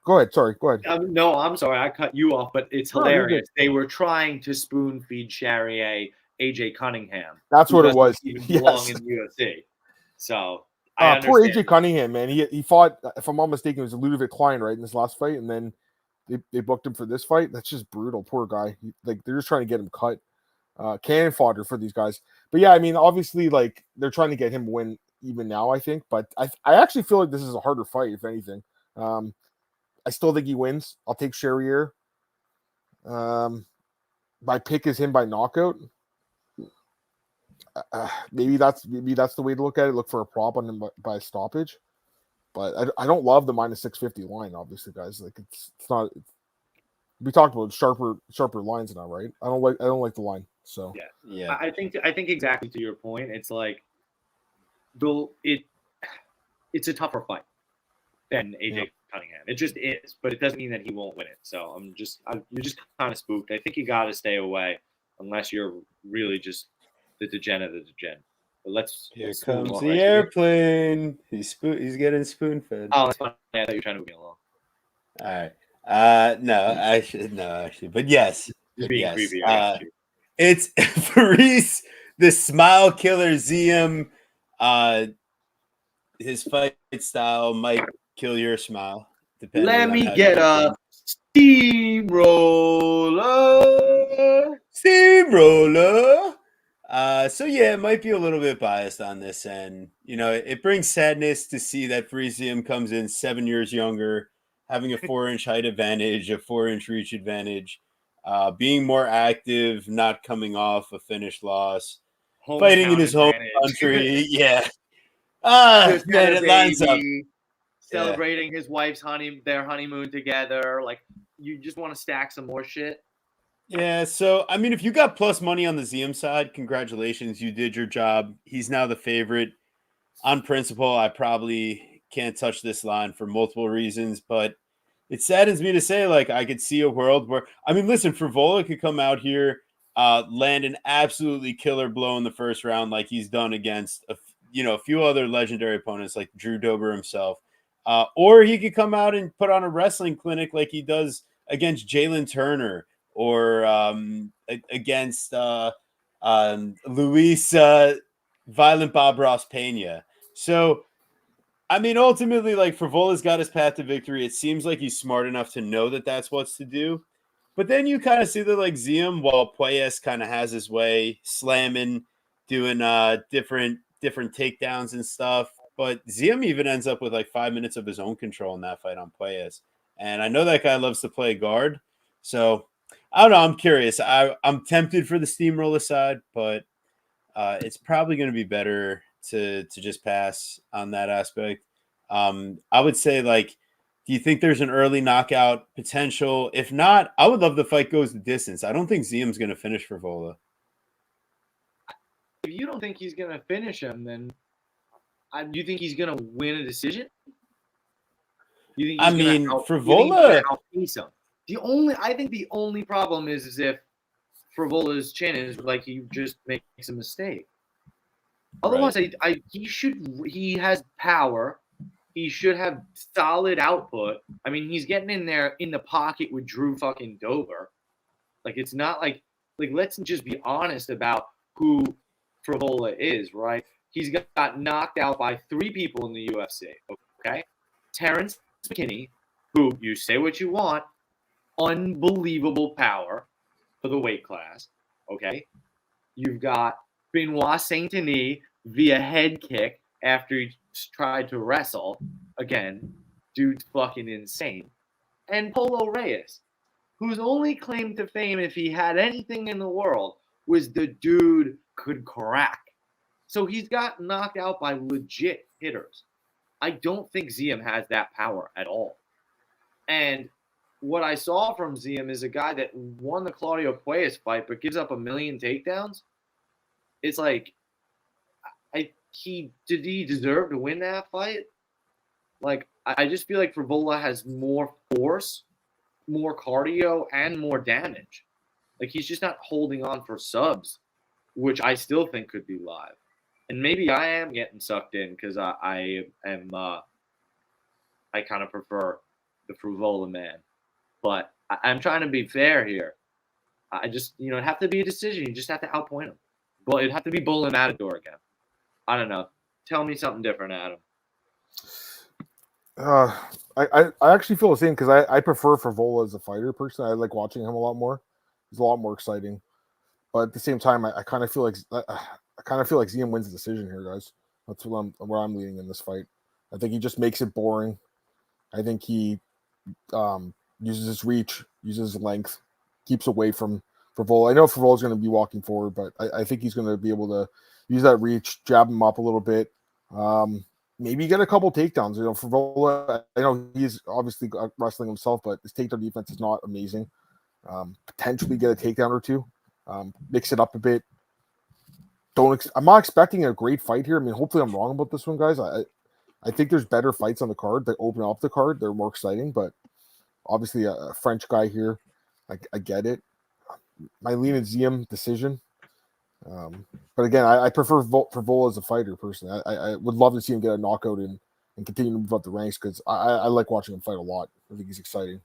Speaker 3: Go ahead. Sorry. Go ahead.
Speaker 2: No, I'm sorry. I cut you off, but it's hilarious. They were trying to spoon feed Charrier AJ Cunningham.
Speaker 3: That's what it was.
Speaker 2: Even belong in the UFC. So
Speaker 3: poor AJ Cunningham, man. He fought, if I'm not mistaken, it was Ludovic Klein, right, in this last fight, and then they booked him for this fight. That's just brutal. Poor guy. They're just trying to get him cut. Cannon fodder for these guys. But yeah, I mean, obviously, like, they're trying to get him win even now, I think. But I actually feel like this is a harder fight, if anything. I still think he wins. I'll take Charrier. My pick is him by knockout. Maybe that's the way to look at it. Look for a prop on him by stoppage. But I don't love the minus 650 line, obviously, guys. Like, it's not. We talked about sharper lines now, right? I don't like the line. So
Speaker 2: yeah. I think exactly to your point. It's like it's a tougher fight than AJ Cunningham. It just is, but it doesn't mean that he won't win it. So you're just kind of spooked. I think you got to stay away unless you're really just the degen of the degen. But let's
Speaker 1: comes the airplane. He's getting spoon fed.
Speaker 2: Oh, that's funny. I thought you were trying to move me along.
Speaker 1: All right. No, actually, but yes.
Speaker 2: Just being creepy.
Speaker 1: It's Faris, the smile killer Ziem. His fight style might kill your smile.
Speaker 2: Let me get a steamroller.
Speaker 1: Steamroller. So yeah, it might be a little bit biased on this end. You know, it brings sadness to see that Frisium comes in 7 years younger, having a 4-inch height advantage, a 4-inch reach advantage, being more active, not coming off a finished loss, fighting in his home country. Yeah. Man, it lines up.
Speaker 2: Celebrating his wife's their honeymoon together. Like, you just want to stack some more shit.
Speaker 1: Yeah, so I mean, if you got plus money on the Ziem side, congratulations, you did your job. He's now the favorite. On principle, I probably can't touch this line for multiple reasons, but it saddens me to say, like, I could see a world where, I mean, listen, Frivola could come out here, land an absolutely killer blow in the first round, like he's done against a few other legendary opponents, like Drew Dober himself, or he could come out and put on a wrestling clinic like he does against Jalen Turner or against Luis Violent Bob Ross Pena. So, I mean, ultimately, like, Frivola's got his path to victory. It seems like he's smart enough to know that that's what's to do. But then you kind of see that, like, Ziem, while Puelles kind of has his way, slamming, doing different takedowns and stuff. But Ziem even ends up with like 5 minutes of his own control in that fight on Puelles. And I know that guy loves to play guard. So, I don't know. I'm curious. I'm tempted for the steamroller side, but it's probably going to be better to just pass on that aspect. I would say, like, do you think there's an early knockout potential? If not, I would love the fight goes the distance. I don't think Ziem's going to finish Frivola.
Speaker 2: If you don't think he's going to finish him, then do you think he's going to win a decision? You think
Speaker 1: Frivola.
Speaker 2: I think the only problem is if Frivola's chin is like he just makes a mistake. Otherwise, right. He has power. He should have solid output. I mean, he's getting in there in the pocket with Drew fucking Dober. Like, it's not like let's just be honest about who Frivola is, right? He's got knocked out by 3 people in the UFC, okay? Terrence McKinney, who, you say what you want, unbelievable power for the weight class, okay? You've got Benoit Saint-Denis via head kick after he tried to wrestle. Again, dude's fucking insane. And Polo Reyes, whose only claim to fame, if he had anything in the world, was the dude could crack. So he's got knocked out by legit hitters. I don't think Ziem has that power at all. And what I saw from Ziem is a guy that won the Claudio Puelles fight but gives up 1 million takedowns. It's like, did he deserve to win that fight? Like, I just feel like Frivola has more force, more cardio, and more damage. Like, he's just not holding on for subs, which I still think could be live. And maybe I am getting sucked in because I kind of prefer the Frivola man. But I'm trying to be fair here. I just, it'd have to be a decision. You just have to outpoint him. But it'd have to be Bull and Matador again. I don't know. Tell me something different, Adam.
Speaker 3: I actually feel the same because I prefer Frivola as a fighter personally. I like watching him a lot more. He's a lot more exciting. But at the same time, I kind of feel like Ziem wins the decision here, guys. That's where I'm leaning in this fight. I think he just makes it boring. I think he uses his reach, uses his length, keeps away from Frivola. I know Frivola's going to be walking forward, but I think he's going to be able to use that reach, jab him up a little bit. Maybe get a couple takedowns. Frivola, I know he's obviously wrestling himself, but his takedown defense is not amazing. Potentially get a takedown or two. Mix it up a bit. I'm not expecting a great fight here. I mean, hopefully I'm wrong about this one, guys. I think there's better fights on the card that open up the card. They're more exciting, but obviously a French guy here. I get it. My lean is Ziem decision. But again, I prefer Vola as a fighter personally. I would love to see him get a knockout and continue to move up the ranks because I like watching him fight a lot. I think he's exciting.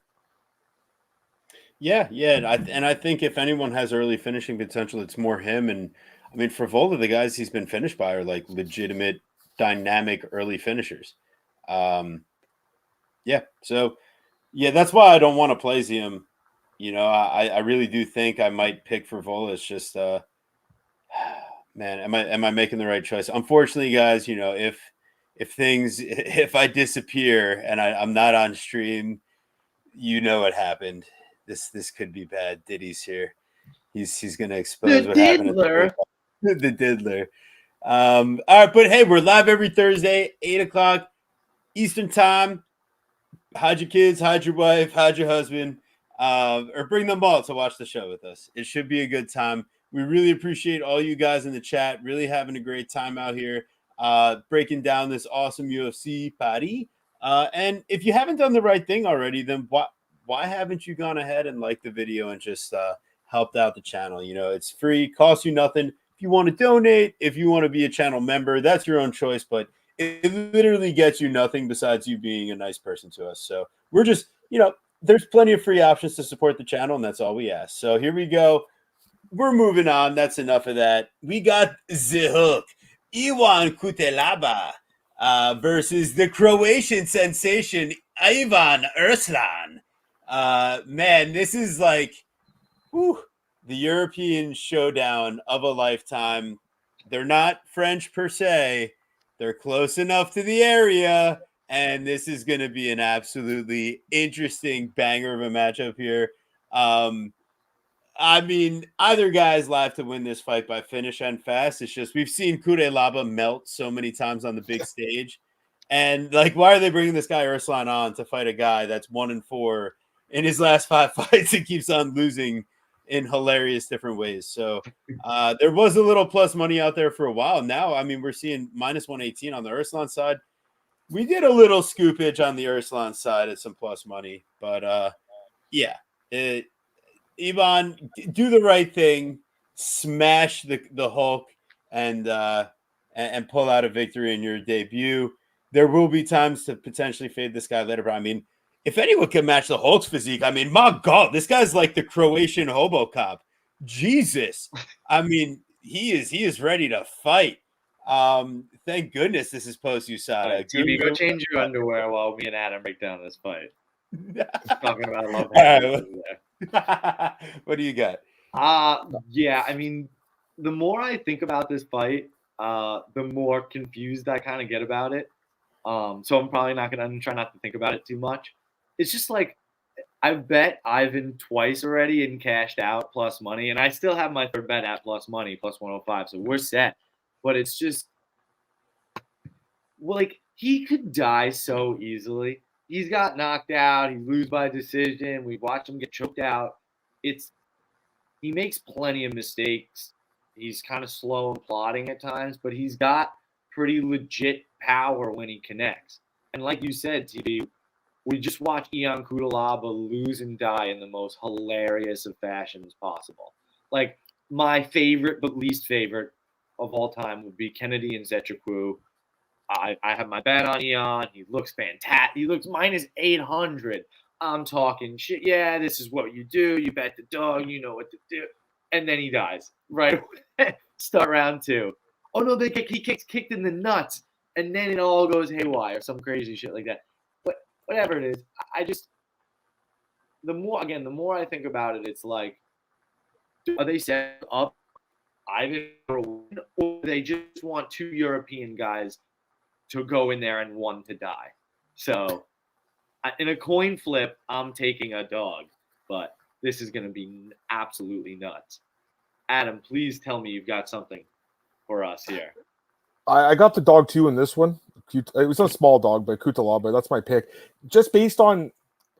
Speaker 1: Yeah, and I think if anyone has early finishing potential, it's more him. And I mean, for Vola, the guys he's been finished by are like legitimate, dynamic early finishers. Yeah, so yeah, that's why I don't want to play Ziem. You know, I really do think I might pick for Vola. It's just man, am I making the right choice? Unfortunately, guys, you know, if I disappear and I'm not on stream, you know what happened. This could be bad. Diddy's here. He's gonna expose
Speaker 2: The
Speaker 1: what happened at
Speaker 2: diddler.
Speaker 1: the diddler. All right, but hey, we're live every Thursday, 8 o'clock Eastern time. Hide your kids, hide your wife, hide your husband, or bring them all to watch the show with us. It should be a good time. We really appreciate all you guys in the chat. Really having a great time out here, breaking down this awesome UFC Paris. And if you haven't done the right thing already, then why haven't you gone ahead and liked the video and just helped out the channel? You know, it's free, costs you nothing. If you want to donate, if you want to be a channel member, that's your own choice. But it literally gets you nothing besides you being a nice person to us. So we're just, you know, there's plenty of free options to support the channel, and that's all we ask. So here we go. We're moving on. That's enough of that. We got the hook. Ivan Kutelaba versus the Croatian sensation, Ivan Erslan. Man, this is like the European showdown of a lifetime. They're not French per se. They're close enough to the area, and this is going to be an absolutely interesting banger of a matchup here. I mean, either guy's live to win this fight by finish and fast. It's just we've seen Kudelaba melt so many times on the big stage. And, like, why are they bringing this guy Erslan on to fight a guy that's 1-4 in his last 5 fights and keeps on losing in hilarious different ways? So there was a little plus money out there for a while. Now, I mean, we're seeing minus 118 on the Erslan side. We did a little scoopage on the Erslan side at some plus money. But, yeah, Ivan, do the right thing, smash the Hulk, and pull out a victory in your debut. There will be times to potentially fade this guy later, but I mean, if anyone can match the Hulk's physique, I mean, my God, this guy's like the Croatian HoboCop. Jesus, I mean, he is ready to fight. Thank goodness this is post USADA.
Speaker 2: Right, TV, go change your underwear while me and Adam break down this fight. Talking about love.
Speaker 1: What do you got?
Speaker 2: Yeah, I mean, the more I think about this fight, the more confused I kind of get about it. So I'm probably not gonna try not to think about it too much. It's just like I've bet Ivan twice already and cashed out plus money, and I still have my third bet at plus money, plus 105. So we're set. But it's just like he could die so easily. He's got knocked out. He lose by decision. We watch him get choked out. He makes plenty of mistakes. He's kind of slow and plodding at times, but he's got pretty legit power when he connects. And like you said, TV, we just watch Ion Kudelaba lose and die in the most hilarious of fashions possible. Like my favorite but least favorite of all time would be Kennedy and Zetrikou. I have my bet on Ion. He looks fantastic. He looks minus 800. I'm talking shit. Yeah, this is what you do. You bet the dog. You know what to do. And then he dies. Right. Start round 2. Oh, no, he gets kicked in the nuts. And then it all goes haywire. Some crazy shit like that. But whatever it is, the more I think about it, it's like, are they set up Ivan for a win, or they just want 2 European guys to go in there and 1 to die? So in a coin flip, I'm taking a dog, but this is going to be absolutely nuts. Adam, please tell me you've got something for us here.
Speaker 3: I got the dog too in this one. It was a small dog, but Kutelaba, that's my pick. Just based on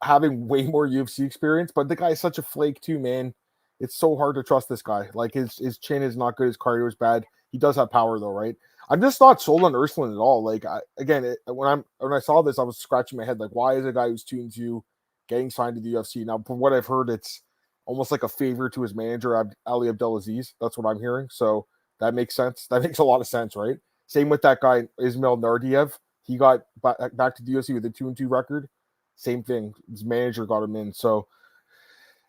Speaker 3: having way more UFC experience, but the guy is such a flake too, man. It's so hard to trust this guy. Like his chin is not good, his cardio is bad. He does have power though, right? I'm just not sold on Ursuline at all. Like when I saw this, I was scratching my head like, why is a guy who's 2-2 getting signed to the UFC? Now, from what I've heard, it's almost like a favor to his manager, Ali Abdelaziz. That's what I'm hearing. So that makes sense. That makes a lot of sense, right? Same with that guy Ismail Nardiev. He got back to the UFC with a 2-2 record. Same thing. His manager got him in. So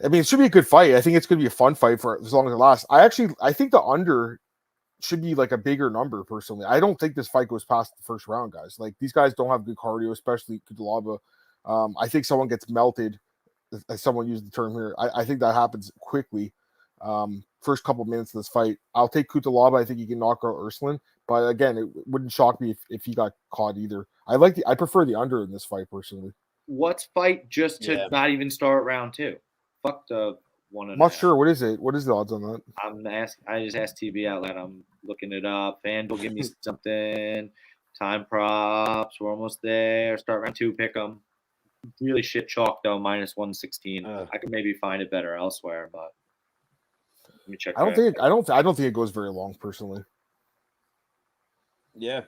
Speaker 3: I mean, it should be a good fight. I think it's going to be a fun fight for as long as it lasts. I think the under should be like a bigger number personally. I don't think this fight goes past the first round, guys. Like these guys don't have good cardio, especially Kudalaba. I think someone gets melted, as someone used the term here. I think that happens quickly. First couple minutes of this fight, I'll take Kutalaba. I think he can knock out Ursuline, but again, it wouldn't shock me if he got caught either. I prefer the under in this fight personally.
Speaker 2: What's fight just to not even start round 2? Fuck the 1.5.
Speaker 3: I'm not sure. What is it? What is the odds on that?
Speaker 2: I just asked TB out loud. I'm looking it up. FanDuel, give me something. Time props. We're almost there. Start round 2. Pick them. Really shit chalk though. -116. I could maybe find it better elsewhere, but let me check.
Speaker 3: I don't think it goes very long personally.
Speaker 2: Yeah.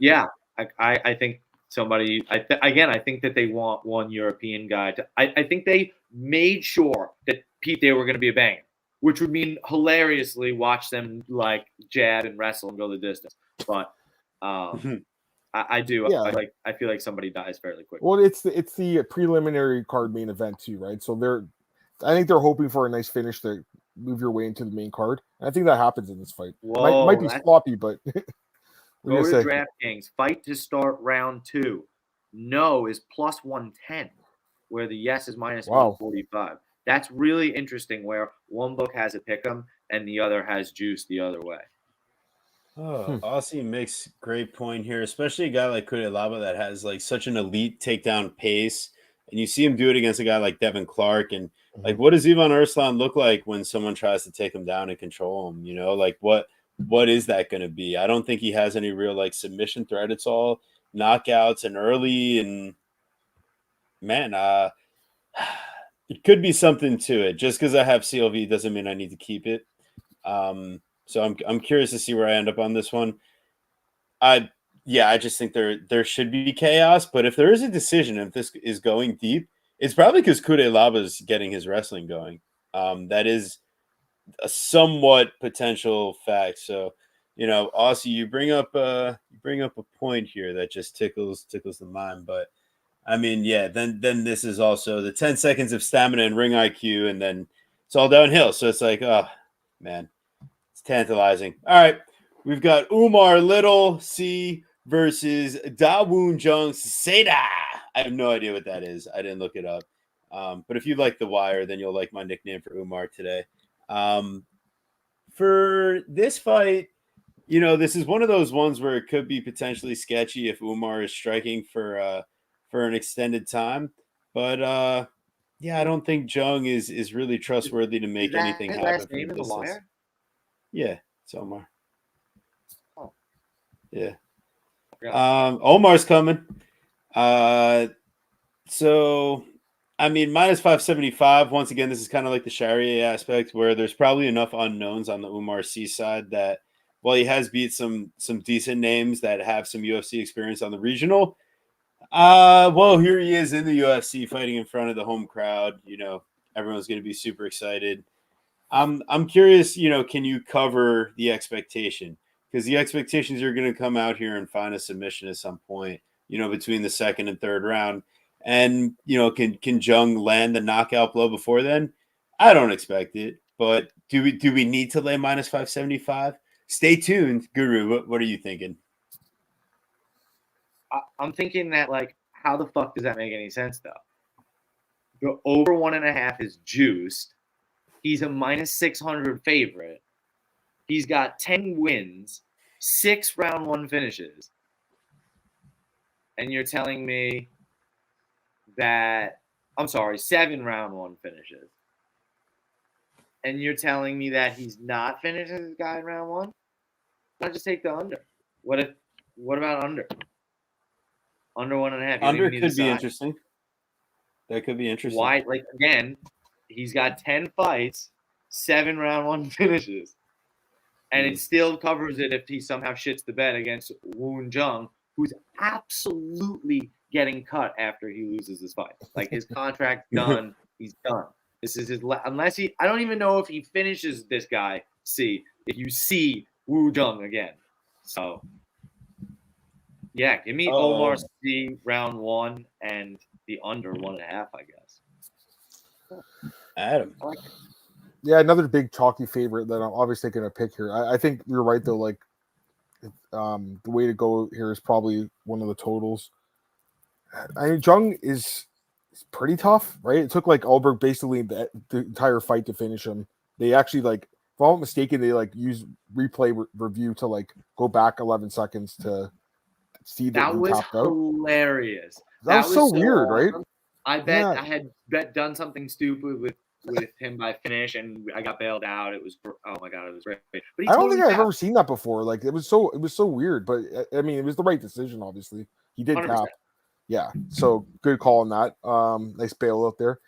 Speaker 2: I think somebody. I think that they want one European guy. I think they made sure that they were going to be a banger, which would mean hilariously watch them like jab and wrestle and go the distance. But I do. Yeah. I feel like somebody dies fairly quickly.
Speaker 3: Well, it's the preliminary card main event too, right? So I think they're hoping for a nice finish to move your way into the main card. And I think that happens in this fight.
Speaker 2: Whoa,
Speaker 3: might be sloppy, but
Speaker 2: go to DraftKings. Fight to start round 2. No is +110, where the yes is -145. That's really interesting. Where one book has a pick'em and the other has juice the other way.
Speaker 1: Oh, Aussie makes great point here, especially a guy like Kudelaba that has like such an elite takedown pace, and you see him do it against a guy like Devin Clark, and like what does Ivan Arslan look like when someone tries to take him down and control him? You know, like what is that going to be? I don't think he has any real like submission threat. It's all knockouts and early, and man, it could be something to it. Just because I have CLV doesn't mean I need to keep it. So I'm curious to see where I end up on this one. I just think there should be chaos, but if there is a decision, if this is going deep, it's probably because Kudelaba is getting his wrestling going. That is a somewhat potential fact. So, you know, Aussie, you bring up a point here that just tickles the mind. But I mean, yeah, then this is also the 10 seconds of stamina and ring IQ, and then it's all downhill. So it's like, oh man. Tantalizing. All right, we've got Umar Little C versus Dawoon Jung Seda. I have no idea what that is. I didn't look it up. But if you like The Wire, then you'll like my nickname for Umar today. For this fight, you know, this is one of those ones where it could be potentially sketchy if Umar is striking for an extended time. But yeah, I don't think Jung is really trustworthy to make anything happen.
Speaker 2: Last name in The Wire?
Speaker 1: Yeah, it's Omar.
Speaker 2: Oh.
Speaker 1: Yeah. Omar's coming. So, I mean, -575. Once again, this is kind of like the Charrier aspect where there's probably enough unknowns on the Umar C side that while he has beat some decent names that have some UFC experience on the regional, well, here he is in the UFC fighting in front of the home crowd. You know, everyone's going to be super excited. I'm curious, you know, can you cover the expectation? Because the expectations are going to come out here and find a submission at some point, you know, between the second and third round. And, you know, can Jung land the knockout blow before then? I don't expect it. But do we need to lay -575? Stay tuned. Guru, what are you thinking?
Speaker 2: I'm thinking that, like, how the fuck does that make any sense, though? The over 1.5 is juiced. He's a -600 favorite. He's got 10 wins, 6 round 1 finishes. And you're telling me that, I'm sorry, 7 round 1 finishes. And you're telling me that he's not finishing this guy in round 1? Why not just take the under? What about under? Under 1.5.
Speaker 1: Under could be interesting. That could be interesting.
Speaker 2: Why? Like, again, he's got 10 fights, 7 round 1 finishes. And it still covers it if he somehow shits the bed against Woon Jung, who's absolutely getting cut after he loses this fight. Like his contract's done. He's done. This is his unless he. I don't even know if he finishes this guy. If you see Woo Jung again. So yeah, give me Omar C round 1 and the under 1.5. I guess.
Speaker 1: Adam.
Speaker 2: I like it.
Speaker 3: Yeah, another big chalky favorite that I'm obviously going to pick here. I think you're right though. Like, the way to go here is probably one of the totals. I mean, Jung is pretty tough, right? It took like Alberg basically the entire fight to finish him. They actually if I'm not mistaken, they use replay review to go back 11 seconds to see that he
Speaker 2: was
Speaker 3: tapped out.
Speaker 2: Hilarious.
Speaker 3: That was so weird,
Speaker 2: awesome.
Speaker 3: right?
Speaker 2: I bet I had done something stupid with him by finish, and I got bailed out. It was my god, it was great. But
Speaker 3: I don't think I've ever seen that before. Like it was so weird, but I mean, it was the right decision. Obviously, he did 100%. Tap. Yeah, so good call on that. Nice bail out there.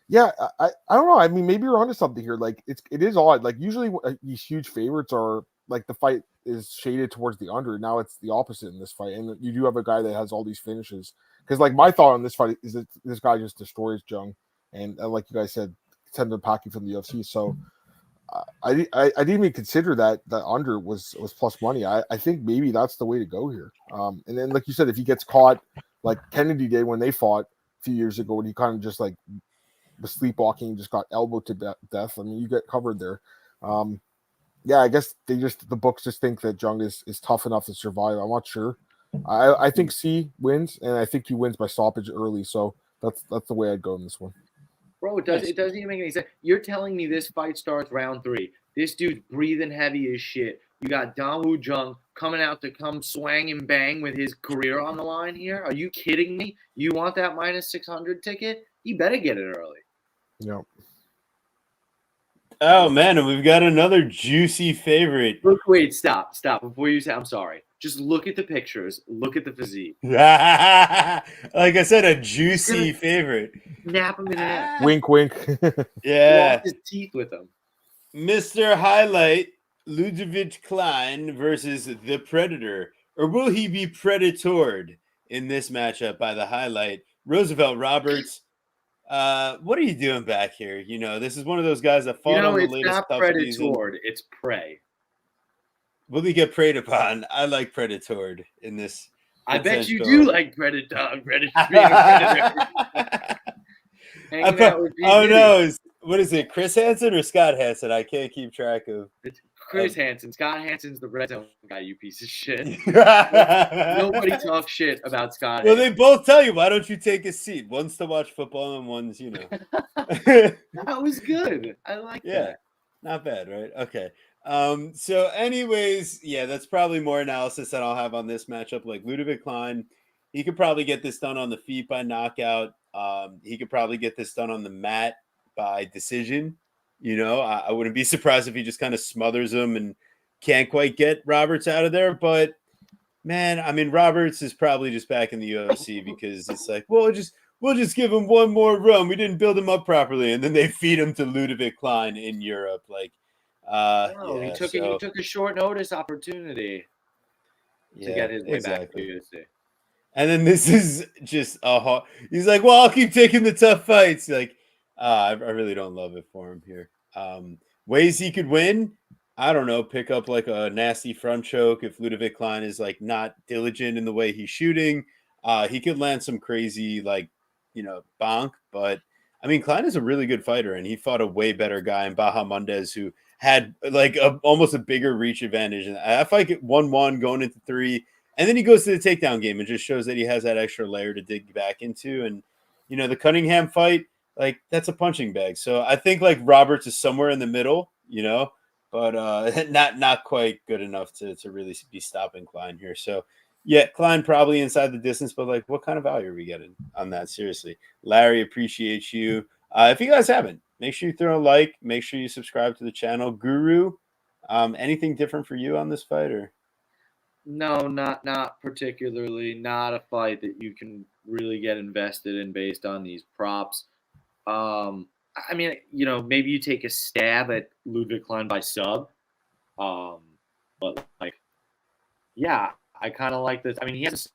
Speaker 3: Yeah, I don't know. I mean, maybe you're onto something here. Like it is odd. Like usually these huge favorites are like the fight is shaded towards the under. Now it's the opposite in this fight, and you do have a guy that has all these finishes. Because like my thought on this fight is that this guy just destroys Jung, and like you guys said, send him packing from the UFC. So I didn't even consider that under was plus money. I think maybe that's the way to go here. And then like you said, if he gets caught like Kennedy did when they fought a few years ago, when he kind of just was sleepwalking and just got elbowed to death. I mean, you get covered there. Yeah, I guess the books just think that Jung is tough enough to survive. I'm not sure. I think C wins, and I think he wins by stoppage early. So that's the way I'd go in this one.
Speaker 2: Bro, it doesn't even make any sense. You're telling me this fight starts round 3. This dude's breathing heavy as shit. You got Dongwoo Jung coming out to come swang and bang with his career on the line here. Are you kidding me? You want that minus 600 ticket? You better get it early.
Speaker 3: Yeah.
Speaker 1: Oh man, and we've got another juicy favorite.
Speaker 2: Wait, stop. Before you say, I'm sorry. Just look at the pictures. Look at the physique.
Speaker 1: Like I said, a juicy favorite.
Speaker 2: Snap him in half.
Speaker 3: Wink, wink.
Speaker 1: Yeah.
Speaker 2: Lost his teeth with him.
Speaker 1: Mr. Highlight, Ludwig Klein versus the Predator. Or will he be predatored in this matchup by the Highlight? Roosevelt Roberts. What are you doing back here? You know, this is one of those guys that fought on the latest
Speaker 2: it's not
Speaker 1: Tough season.
Speaker 2: predatored, it's prey.
Speaker 1: Will he get preyed upon? I like predatored in this.
Speaker 2: I bet you do like predator.
Speaker 1: Oh no! What is it? Chris Hansen or Scott Hansen? I can't keep track of.
Speaker 2: It's Chris Hansen. Scott Hansen's the red zone guy. You piece of shit. Nobody talks shit about Scott.
Speaker 1: Well, they both tell you, why don't you take a seat? One's to watch football and one's,
Speaker 2: That was good. I like that.
Speaker 1: Not bad, right? Okay. So anyways, yeah, that's probably more analysis that I'll have on this matchup. Like Ludwig Klein, he could probably get this done on the feet by knockout. He could probably get this done on the mat by decision. I wouldn't be surprised if he just kind of smothers him and can't quite get Roberts out of there. But man, I mean, Roberts is probably just back in the UFC because it's like, we'll just give him one more run. We didn't build him up properly, and then they feed him to Ludwig Klein in Europe. Like,
Speaker 2: he took a short notice opportunity to get his way back to the UFC.
Speaker 1: And then this is just he's like, well, I'll keep taking the tough fights. Like, I really don't love it for him here. Ways he could win, I don't know, pick up like a nasty front choke if Ludwig Klein is like not diligent in the way he's shooting. He could land some crazy bonk, but I mean, Klein is a really good fighter, and he fought a way better guy in Baja Mundez who had like almost a bigger reach advantage. And that fight get 1-1 going into 3. And then he goes to the takedown game and just shows that he has that extra layer to dig back into. And, the Cunningham fight, like, that's a punching bag. So I think, like, Roberts is somewhere in the middle, but not quite good enough to really be stopping Klein here. So, yeah, Klein probably inside the distance, but, like, what kind of value are we getting on that? Seriously. Larry, appreciate you. If you guys haven't, make sure you throw a like. Make sure you subscribe to the channel. Guru, anything different for you on this fight, or?
Speaker 2: No, not particularly. Not a fight that you can really get invested in based on these props. I mean, maybe you take a stab at Ludwig Klein by sub. But like, yeah, I kind of like this. I mean, he hasn't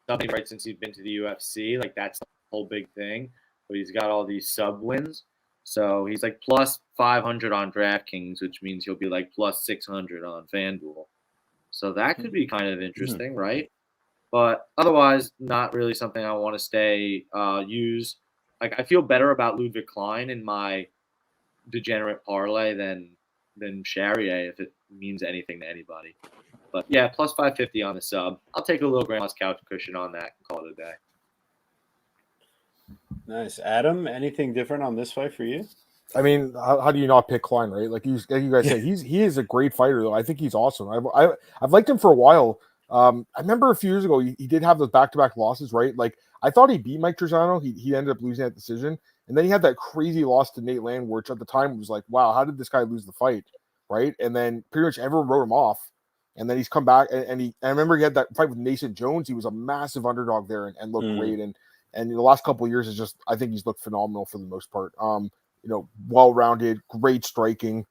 Speaker 2: something right since he's been to the UFC. Like that's the whole big thing. But he's got all these sub wins. So he's like plus 500 on DraftKings, which means he'll be like plus 600 on FanDuel. So that could be kind of interesting, right? But otherwise, not really something I want to use. Like I feel better about Ludwig Klein in my degenerate parlay than Charrier if it means anything to anybody. But yeah, plus 550 on the sub. I'll take a little grandma's couch cushion on that and call it a day.
Speaker 1: Nice. Adam, anything different on this fight for you?
Speaker 3: I mean, how do you not pick Klein, right? Like you guys say, he is a great fighter though. I think he's awesome. I've liked him for a while. I remember a few years ago he did have those back-to-back losses, right? Like I thought he beat Mike Trajano. He ended up losing that decision, and then he had that crazy loss to Nate Land, which at the time was like, wow, how did this guy lose the fight, right? And then pretty much everyone wrote him off, and then he's come back and I remember he had that fight with Nathan Jones. He was a massive underdog there and looked great, and in the last couple of years is just I think he's looked phenomenal for the most part. Well-rounded, great striking,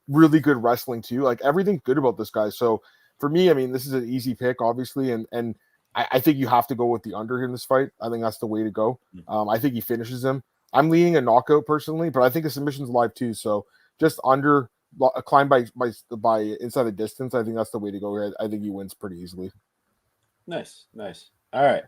Speaker 3: really good wrestling too. Like everything's good about this guy. So for me, I mean, this is an easy pick, obviously, and I think you have to go with the under in this fight. I think that's the way to go. I think he finishes him. I'm leaning a knockout personally, but I think the submission's live too. So just under a climb by inside the distance. I think that's the way to go here. I think he wins pretty easily.
Speaker 1: Nice. All right.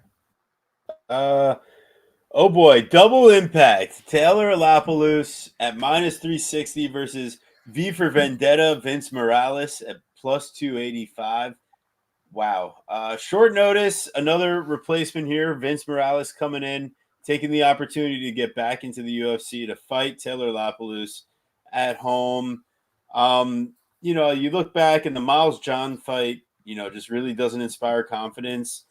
Speaker 1: Oh boy, double impact. Taylor Lapalus at minus 360 versus V for Vendetta, Vince Morales at plus 285. Wow. Short notice, another replacement here. Vince Morales coming in, taking the opportunity to get back into the UFC to fight Taylor Lapalus at home. You look back in the Miles John fight, just really doesn't inspire confidence.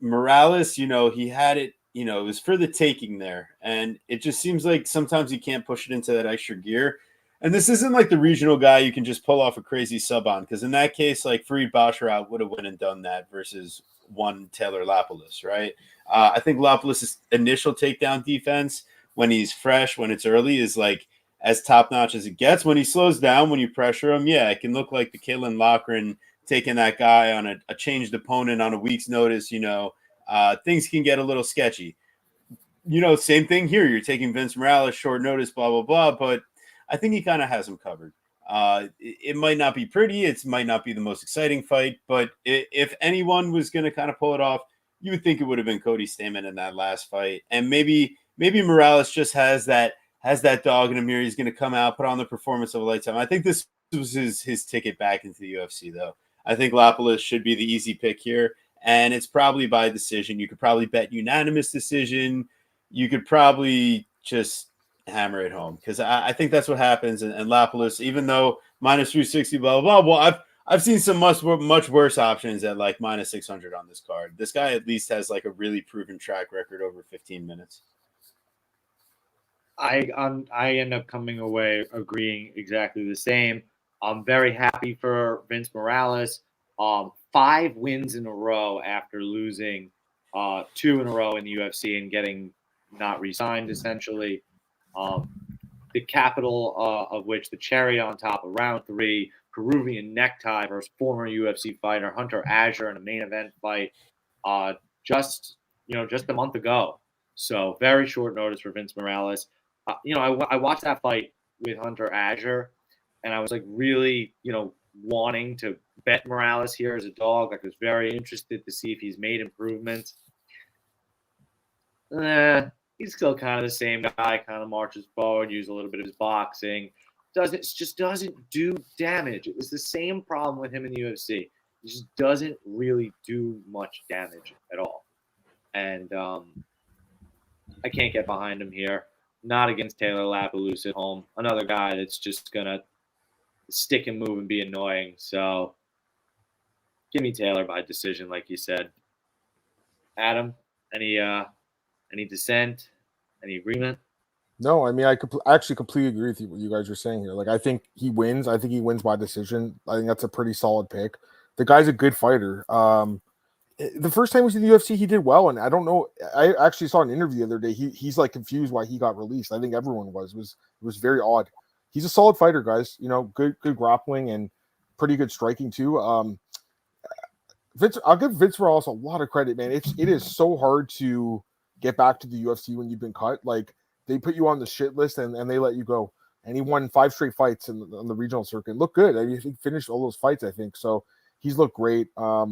Speaker 1: Morales, he had it, it was for the taking there. And it just seems like sometimes you can't push it into that extra gear. And this isn't like the regional guy you can just pull off a crazy sub on, because in that case, like Fareed Basharat would have went and done that versus one Taylor Lapalus, right? I think Lapalus' initial takedown defense when he's fresh, when it's early, is like as top-notch as it gets. When he slows down, when you pressure him, yeah, it can look like the Kalen Loughran taking that guy on a changed opponent on a week's notice, things can get a little sketchy. Same thing here. You're taking Vince Morales, short notice, blah, blah, blah, but I think he kind of has him covered. It might not be pretty. It might not be the most exciting fight, but if anyone was going to kind of pull it off, you would think it would have been Cody Stamann in that last fight. And maybe Morales just has that dog in him here. He's going to come out, put on the performance of a lifetime. I think this was his ticket back into the UFC, though. I think Lapalus should be the easy pick here, and it's probably by decision. You could probably bet unanimous decision. You could probably just hammer it home, because I think that's what happens. And Lapalus, even though minus 360, blah, blah, blah, well, I've seen some much worse options at like minus 600 on this card. This guy at least has like a really proven track record over 15 minutes.
Speaker 2: I end up coming away agreeing exactly the same. I'm very happy for Vince Morales. 5 wins in a row after losing 2 in a row in the UFC and getting not re-signed, essentially. The capital of which the cherry on top of round 3, Peruvian necktie versus former UFC fighter Hunter Azure in a main event fight just a month ago. So very short notice for Vince Morales. I watched that fight with Hunter Azure, and I was like really, wanting to bet Morales here as a dog. Like I was very interested to see if he's made improvements. He's still kind of the same guy, kind of marches forward, uses a little bit of his boxing. Just doesn't do damage. It was the same problem with him in the UFC. He just doesn't really do much damage at all. And I can't get behind him here. Not against Taylor Lapalus at home. Another guy that's just going to stick and move and be annoying. So give me Taylor by decision, like you said. Adam, any dissent? Any agreement?
Speaker 3: No, I mean, I actually completely agree with what you guys are saying here. Like, I think he wins. I think he wins by decision. I think that's a pretty solid pick. The guy's a good fighter. The first time he was in the UFC, he did well, and I don't know. I actually saw an interview the other day. He's like confused why he got released. I think everyone was. It was very odd. He's a solid fighter, guys. Good grappling, and pretty good striking too. I'll give Vince Morales a lot of credit, man. It is so hard to get back to the UFC when you've been cut. Like, they put you on the shit list and they let you go. And he won 5 straight fights on the regional circuit. Looked good. I mean, he finished all those fights, I think. So he's looked great. A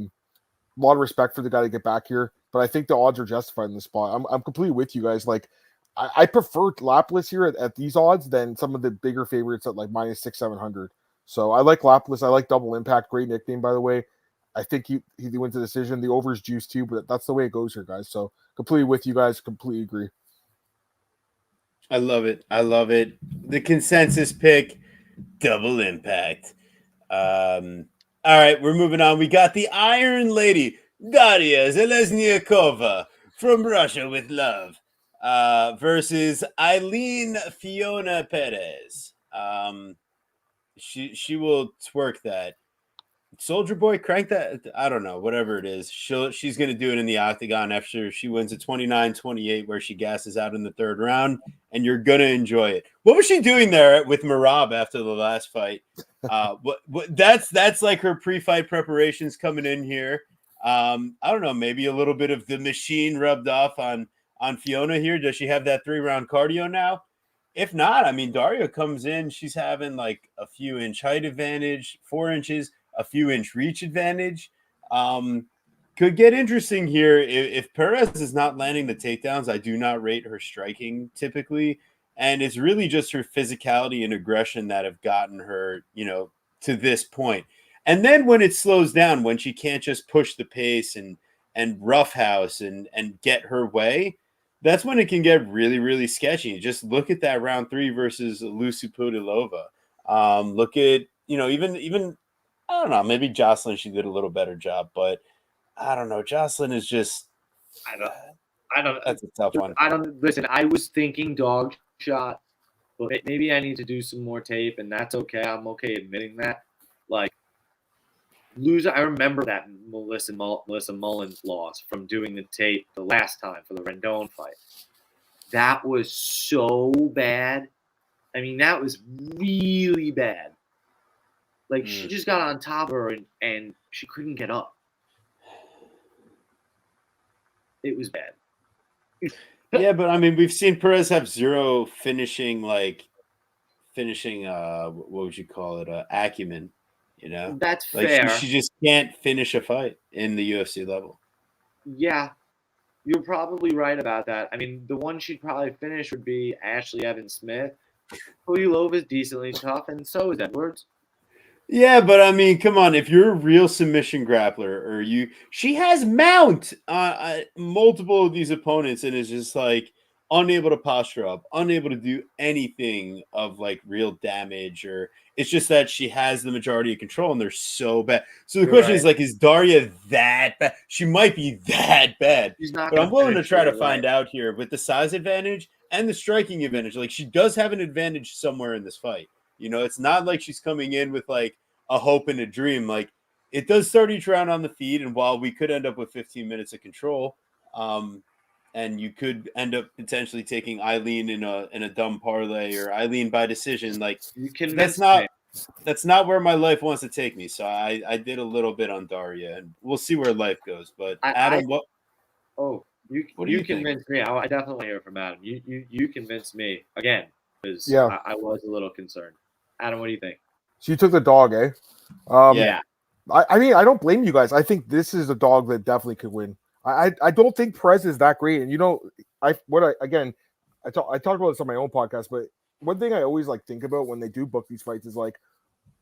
Speaker 3: lot of respect for the guy to get back here. But I think the odds are justified in this spot. I'm completely with you guys. Like, I prefer Lapilus here at these odds than some of the bigger favorites at like -600, 700. So I like Lapilus. I like Double Impact. Great nickname, by the way. I think he wins the decision. The over is juice too, but that's the way it goes here, guys. So completely with you guys. Completely agree.
Speaker 1: I love it. I love it. The consensus pick, Double Impact. All right, we're moving on. We got the Iron Lady, Daria Zelezniakova from Russia with Love, versus Eileen Fiona Perez. She will twerk that. Soldier Boy, crank that. I don't know, whatever it is. She's going to do it in the octagon after she wins a 29-28 where she gasses out in the third round, and you're going to enjoy it. What was she doing there with Marab after the last fight? That's like her pre-fight preparations coming in here. I don't know, maybe a little bit of the machine rubbed off on Fiona here. Does she have that 3-round cardio now? If not, I mean, Daria comes in, she's having like a few inch height advantage, 4 inches, a few inch reach advantage. Could get interesting here. If Perez is not landing the takedowns, I do not rate her striking typically. And it's really just her physicality and aggression that have gotten her, to this point. And then when it slows down, when she can't just push the pace and roughhouse and get her way, that's when it can get really, really sketchy. Just look at that round 3 versus Lucy Pudilova. Look at, even I don't know, maybe Jocelyn, she did a little better job, but I don't know. Jocelyn is just,
Speaker 2: I don't.
Speaker 1: That's a tough one.
Speaker 2: I don't listen. I was thinking dog shot, but maybe I need to do some more tape, and that's okay. I'm okay admitting that. Like, I remember that Melissa Mullins loss from doing the tape the last time for the Rendon fight. That was so bad. I mean, that was really bad. Like, she just got on top of her and she couldn't get up. It was bad.
Speaker 1: Yeah, but I mean, we've seen Perez have zero finishing, what would you call it? Acumen,
Speaker 2: That's
Speaker 1: like
Speaker 2: fair.
Speaker 1: She just can't finish a fight in the UFC level.
Speaker 2: Yeah, you're probably right about that. I mean, the one she'd probably finish would be Ashley Evans Smith. Pudilova is decently tough, and so is Edwards.
Speaker 1: Yeah, but I mean, come on. If you're a real submission grappler, she has mount multiple of these opponents and is just like unable to posture up, unable to do anything of like real damage, or it's just that she has the majority of control and they're so bad. So the question is like, is Daria that bad? She might be that bad,
Speaker 2: She's not,
Speaker 1: but I'm willing to try to
Speaker 2: right.
Speaker 1: find out here with the size advantage and the striking advantage. Like, she does have an advantage somewhere in this fight. It's not like she's coming in with like a hope and a dream. Like, it does start each round on the feed, and while we could end up with 15 minutes of control, and you could end up potentially taking Eileen in a dumb parlay or Eileen by decision, like, that's not where my life wants to take me. So I did a little bit on Daria, and we'll see where life goes. But Adam, what?
Speaker 2: Oh, you convinced me. I definitely want to hear from Adam. You convinced me again, because I was a little concerned. Adam, what do you think?
Speaker 3: So you took the dog, eh?
Speaker 1: Yeah.
Speaker 3: I mean, I don't blame you guys. I think this is a dog that definitely could win. I don't think Perez is that great. And I talked about this on my own podcast, but one thing I always like think about when they do book these fights is like,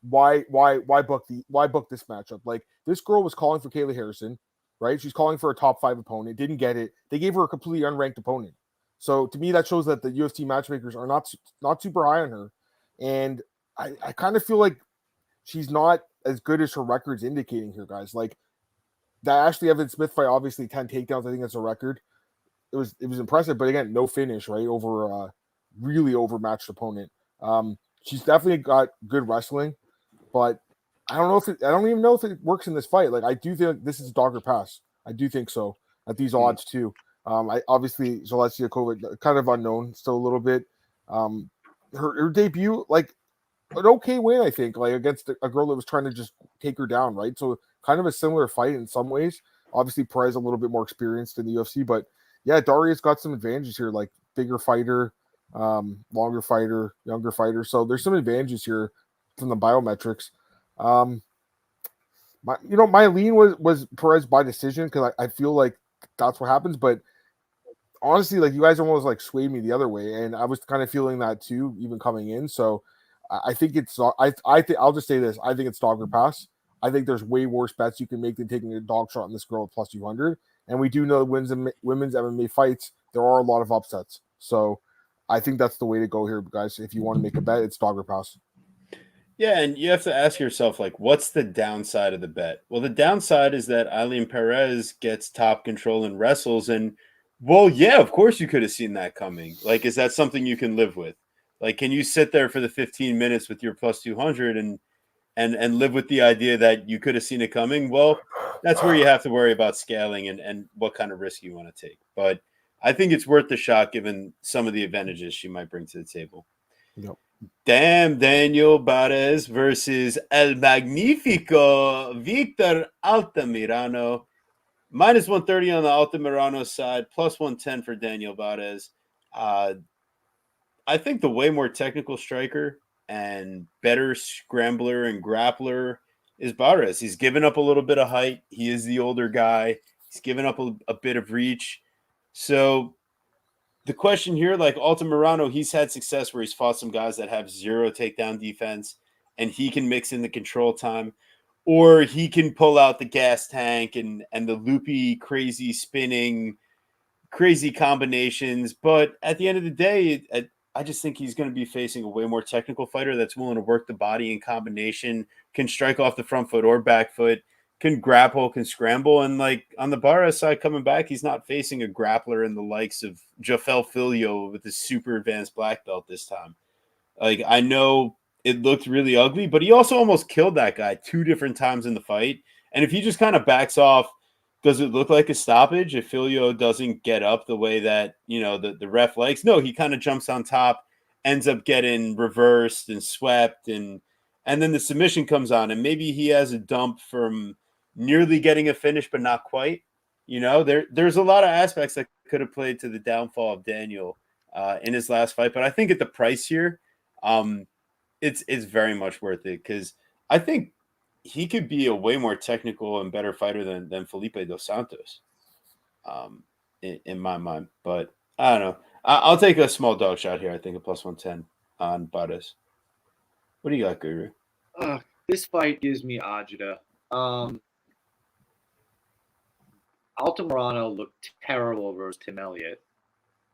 Speaker 3: why book this matchup? Like, this girl was calling for Kayla Harrison, right? She's calling for a top 5 opponent, didn't get it. They gave her a completely unranked opponent. So to me, that shows that the UFC matchmakers are not super high on her. And I kind of feel like she's not as good as her record's indicating here, guys. Like, that Ashley Evans Smith fight, obviously 10 takedowns. I think that's a record. It was impressive, but again, no finish, right? Over a really overmatched opponent. She's definitely got good wrestling, but I don't even know if it works in this fight. Like, I do think this is a dog or pass. I do think so at these odds too. I obviously Zelezniakova, kind of unknown still a little bit. Her debut, like, an okay win, I think, like against a girl that was trying to just take her down, right? So kind of a similar fight in some ways. Obviously, Perez a little bit more experienced in the UFC, but yeah, Daria's got some advantages here, like bigger fighter, longer fighter, younger fighter. So there's some advantages here from the biometrics. Um, my lean was Perez by decision because I feel like that's what happens, but honestly, like you guys almost like swayed me the other way, and I was kind of feeling that too, even coming in. So I think it's I think I'll just say this: I think it's dog or pass. I think there's way worse bets you can make than taking a dog shot in this girl at plus 200. And we do know women's MMA fights, there are a lot of upsets. So I think that's the way to go here, guys. If you want to make a bet, it's dog or pass.
Speaker 1: Yeah, and you have to ask yourself, like, what's the downside of the bet? Well, the downside is that Eileen Perez gets top control and wrestles, and well, yeah, of course you could have seen that coming. Like, is that something you can live with? Like, can you sit there for the 15 minutes with your plus 200 and live with the idea that you could have seen it coming? Well, that's where you have to worry about scaling and what kind of risk you want to take. But I think it's worth the shot given some of the advantages she might bring to the table.
Speaker 3: Yep.
Speaker 1: Damn, Daniel Barez versus El Magnifico Victor Altamirano. Minus 130 on the Altamirano side, plus 110 for Daniel Barez. I think the way more technical striker and better scrambler and grappler is Barez. He's given up a little bit of height. He is the older guy. He's given up a bit of reach. So the question here, like Altamirano, he's had success where he's fought some guys that have zero takedown defense, and he can mix in the control time, or he can pull out the gas tank and the loopy, crazy spinning, crazy combinations. But at the end of the day, I just think he's going to be facing a way more technical fighter that's willing to work the body in combination, can strike off the front foot or back foot, can grapple, can scramble. And like on the Barra side coming back, he's not facing a grappler in the likes of Jafel Filio with his super advanced black belt this time. Like, I know it looked really ugly, but he also almost killed that guy 2 different times in the fight. And if he just kind of backs off, does it look like a stoppage if Filio doesn't get up the way that, the ref likes? No, he kind of jumps on top, ends up getting reversed and swept, and then the submission comes on, and maybe he has a dump from nearly getting a finish, but not quite. There's a lot of aspects that could have played to the downfall of Daniel in his last fight. But I think at the price here, it's very much worth it because I think he could be a way more technical and better fighter than Felipe Dos Santos, in my mind. But I don't know. I'll take a small dog shot here. I think a plus 110 on Barres. What do you got, Guru?
Speaker 2: This fight gives me agita. Altamirano looked terrible versus Tim Elliott,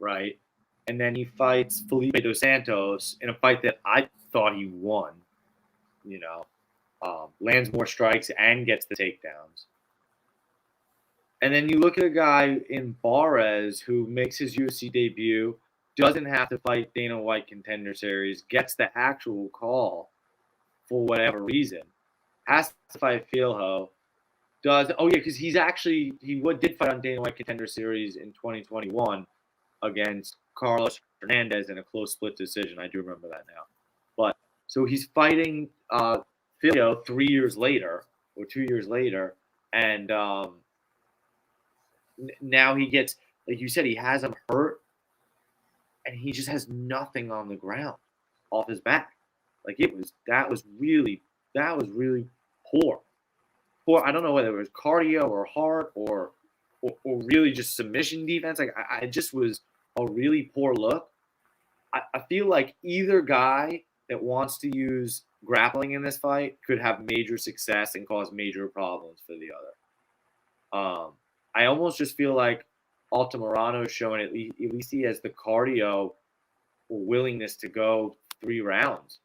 Speaker 2: right? And then he fights Felipe Dos Santos in a fight that I thought he won. Lands more strikes and gets the takedowns. And then you look at a guy in Barres who makes his UFC debut, doesn't have to fight Dana White Contender Series, gets the actual call for whatever reason, has to fight Filho, because he did fight on Dana White Contender Series in 2021 against Carlos Hernandez in a close split decision. I do remember that now. But so he's fighting Filho 3 years later or 2 years later, and now he gets, like you said, he has him hurt, and he just has nothing on the ground off his back. Like that was really poor. Poor. I don't know whether it was cardio or heart or really just submission defense. Like I just was a really poor look. I feel like either guy that wants to use grappling in this fight could have major success and cause major problems for the other. I almost just feel like Altamirano is showing at least he has the cardio or willingness to go 3 rounds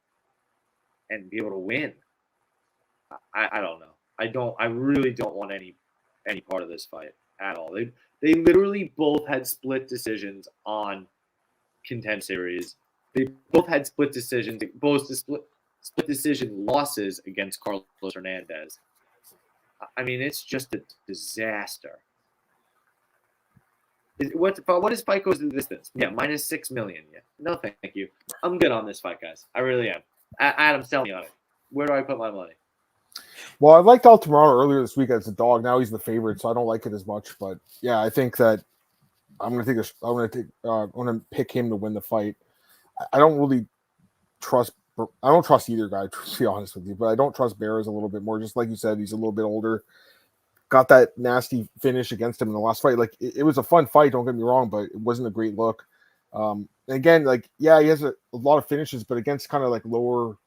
Speaker 2: and be able to win. I don't know. I really don't want any part of this fight at all. They literally both had split decisions on Contend Series. They both had split decisions, both split decision losses against Carlos Hernandez. I mean, it's just a disaster. What is fight goes the distance? Yeah, minus 6 million. Yeah, no, thank you. I'm good on this fight, guys. I really am. Adam's telling me on it. Where do I put my money?
Speaker 3: Well, I liked Altamaro earlier this week as a dog. Now he's the favorite, so I don't like it as much. But yeah, I think that I'm gonna pick him to win the fight. I don't really trust. I don't trust either guy, to be honest with you. But I don't trust Barras a little bit more. Just like you said, he's a little bit older. Got that nasty finish against him in the last fight. Like it was a fun fight. Don't get me wrong, but it wasn't a great look. And again, like yeah, he has a lot of finishes, but against kind of like lower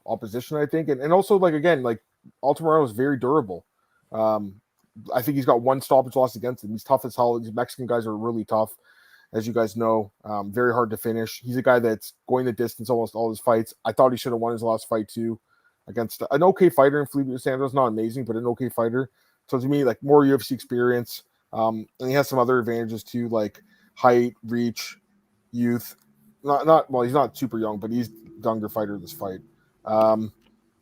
Speaker 3: opposition, I think, and also like again, like Altamaro is very durable. I think he's got one stoppage loss against him. He's tough as hell. These Mexican guys are really tough, as you guys know. Very hard to finish. He's a guy that's going the distance almost all his fights. I thought he should have won his last fight too, against an okay fighter in Felipe Santos. Not amazing, but an okay fighter. So to me, like more UFC experience, and he has some other advantages too, like height, reach, youth. Not well, he's not super young, but he's younger fighter this fight.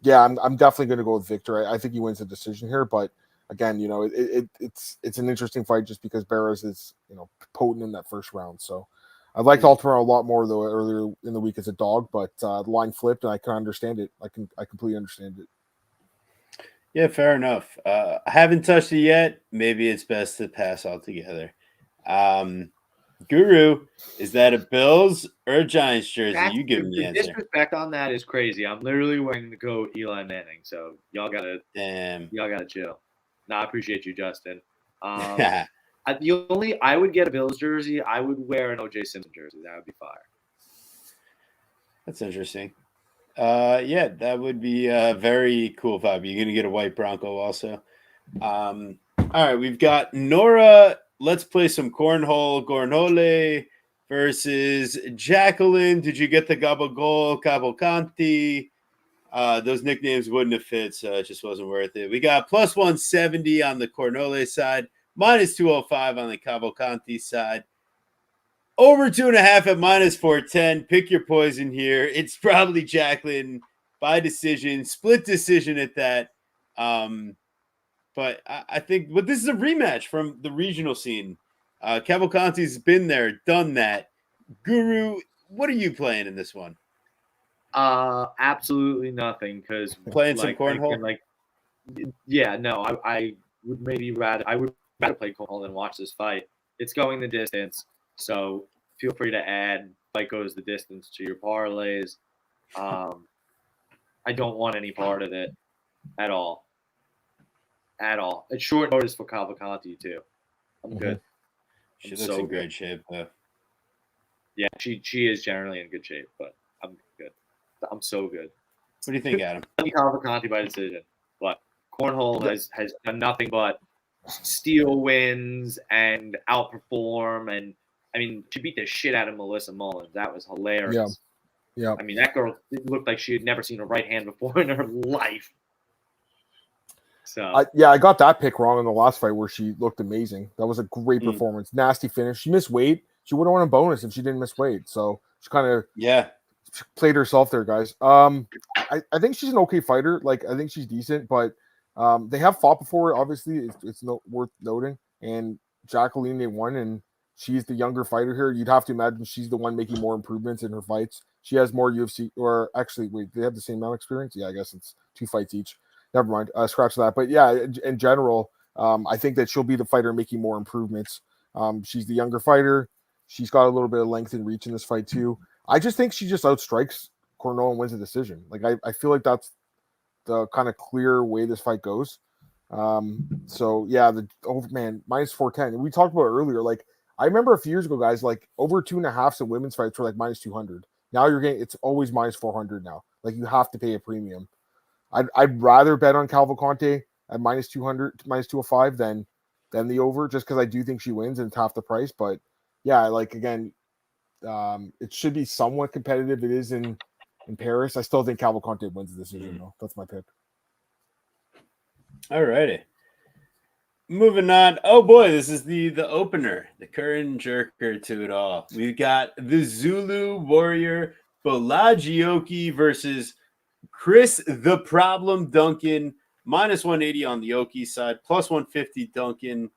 Speaker 3: Yeah, I'm definitely going to go with Victor. I think he wins the decision here, but again, you know, it's an interesting fight just because Barras is, you know, potent in that first round. So I liked Altamaro a lot more though earlier in the week as a dog, but the line flipped and I can understand it. I completely understand it.
Speaker 1: Yeah, fair enough. I haven't touched it yet. Maybe it's best to pass altogether. Guru, is that a Bills or a Giants jersey? You give me the answer.
Speaker 2: Disrespect on that is crazy. I'm literally wearing the goat Eli Manning, so y'all gotta chill. No, I appreciate you, Justin. I would get a Bills jersey. I would wear an OJ Simpson jersey. That would be fire.
Speaker 1: That's interesting. Yeah, that would be a very cool vibe. You're gonna get a white Bronco also. All right, we've got Nora. Let's play some cornhole versus Jacqueline. Did you get the Gabagol, Cavalcanti? Those nicknames wouldn't have fit, so it just wasn't worth it. We got plus 170 on the Cornole side, minus 205 on the Cavalcanti side. Over 2.5 at minus 410. Pick your poison here. It's probably Jacqueline by decision, split decision at that. But I think, but this is a rematch from the regional scene. Cavalcanti's been there, done that. Guru, what are you playing in this one?
Speaker 2: Absolutely nothing, because
Speaker 1: playing some cornhole.
Speaker 2: I would rather play cornhole than watch this fight. It's going the distance, so feel free to add fight goes the distance to your parlays. I don't want any part of it at all. It's short notice for Cavalcanti too. I'm good.
Speaker 1: She looks in great shape though.
Speaker 2: Yeah, she is generally in good shape, but I'm good. I'm so good.
Speaker 1: What do you think, Adam?
Speaker 2: Cavalcanti by decision, but cornhole has done nothing but steal wins and outperform, and I mean, she beat the shit out of Melissa Mullins. That was hilarious.
Speaker 3: Yeah.
Speaker 2: I mean, that girl looked like she had never seen a right hand before in her life. So
Speaker 3: I got that pick wrong in the last fight where she looked amazing. That was a great performance. Nasty finish. She missed weight. She would have won a bonus if she didn't miss weight. So she kind of played herself there, guys. I think she's an okay fighter. Like I think she's decent, but they have fought before. Obviously, it's worth noting. And Jacqueline, they won, and she's the younger fighter here. You'd have to imagine she's the one making more improvements in her fights. She has more UFC, or actually, wait, they have the same amount of experience? Yeah, I guess it's 2 fights each. Never mind. Scratch that. But yeah, in general, I think that she'll be the fighter making more improvements. She's the younger fighter. She's got a little bit of length and reach in this fight too. I just think she just outstrikes Cornell and wins the decision. Like I feel like that's the kind of clear way this fight goes. So yeah, minus 410. We talked about it earlier. Like I remember a few years ago, guys, like over 2.5s in women's fights were like minus 200. Now it's always minus 400 now. Like you have to pay a premium. I'd rather bet on Cavalcanti at minus 200, minus 205 than the over, just because I do think she wins and it's half the price. But yeah, like again, it should be somewhat competitive. It is in Paris. I still think Cavalcanti wins the decision though. That's my pick.
Speaker 1: All righty. Moving on. Oh boy, this is the opener, the current jerker to it all. We've got the Zulu Warrior Bolagioki versus Chris the Problem Duncan, minus 180 on the Oki side, plus 150 Duncan.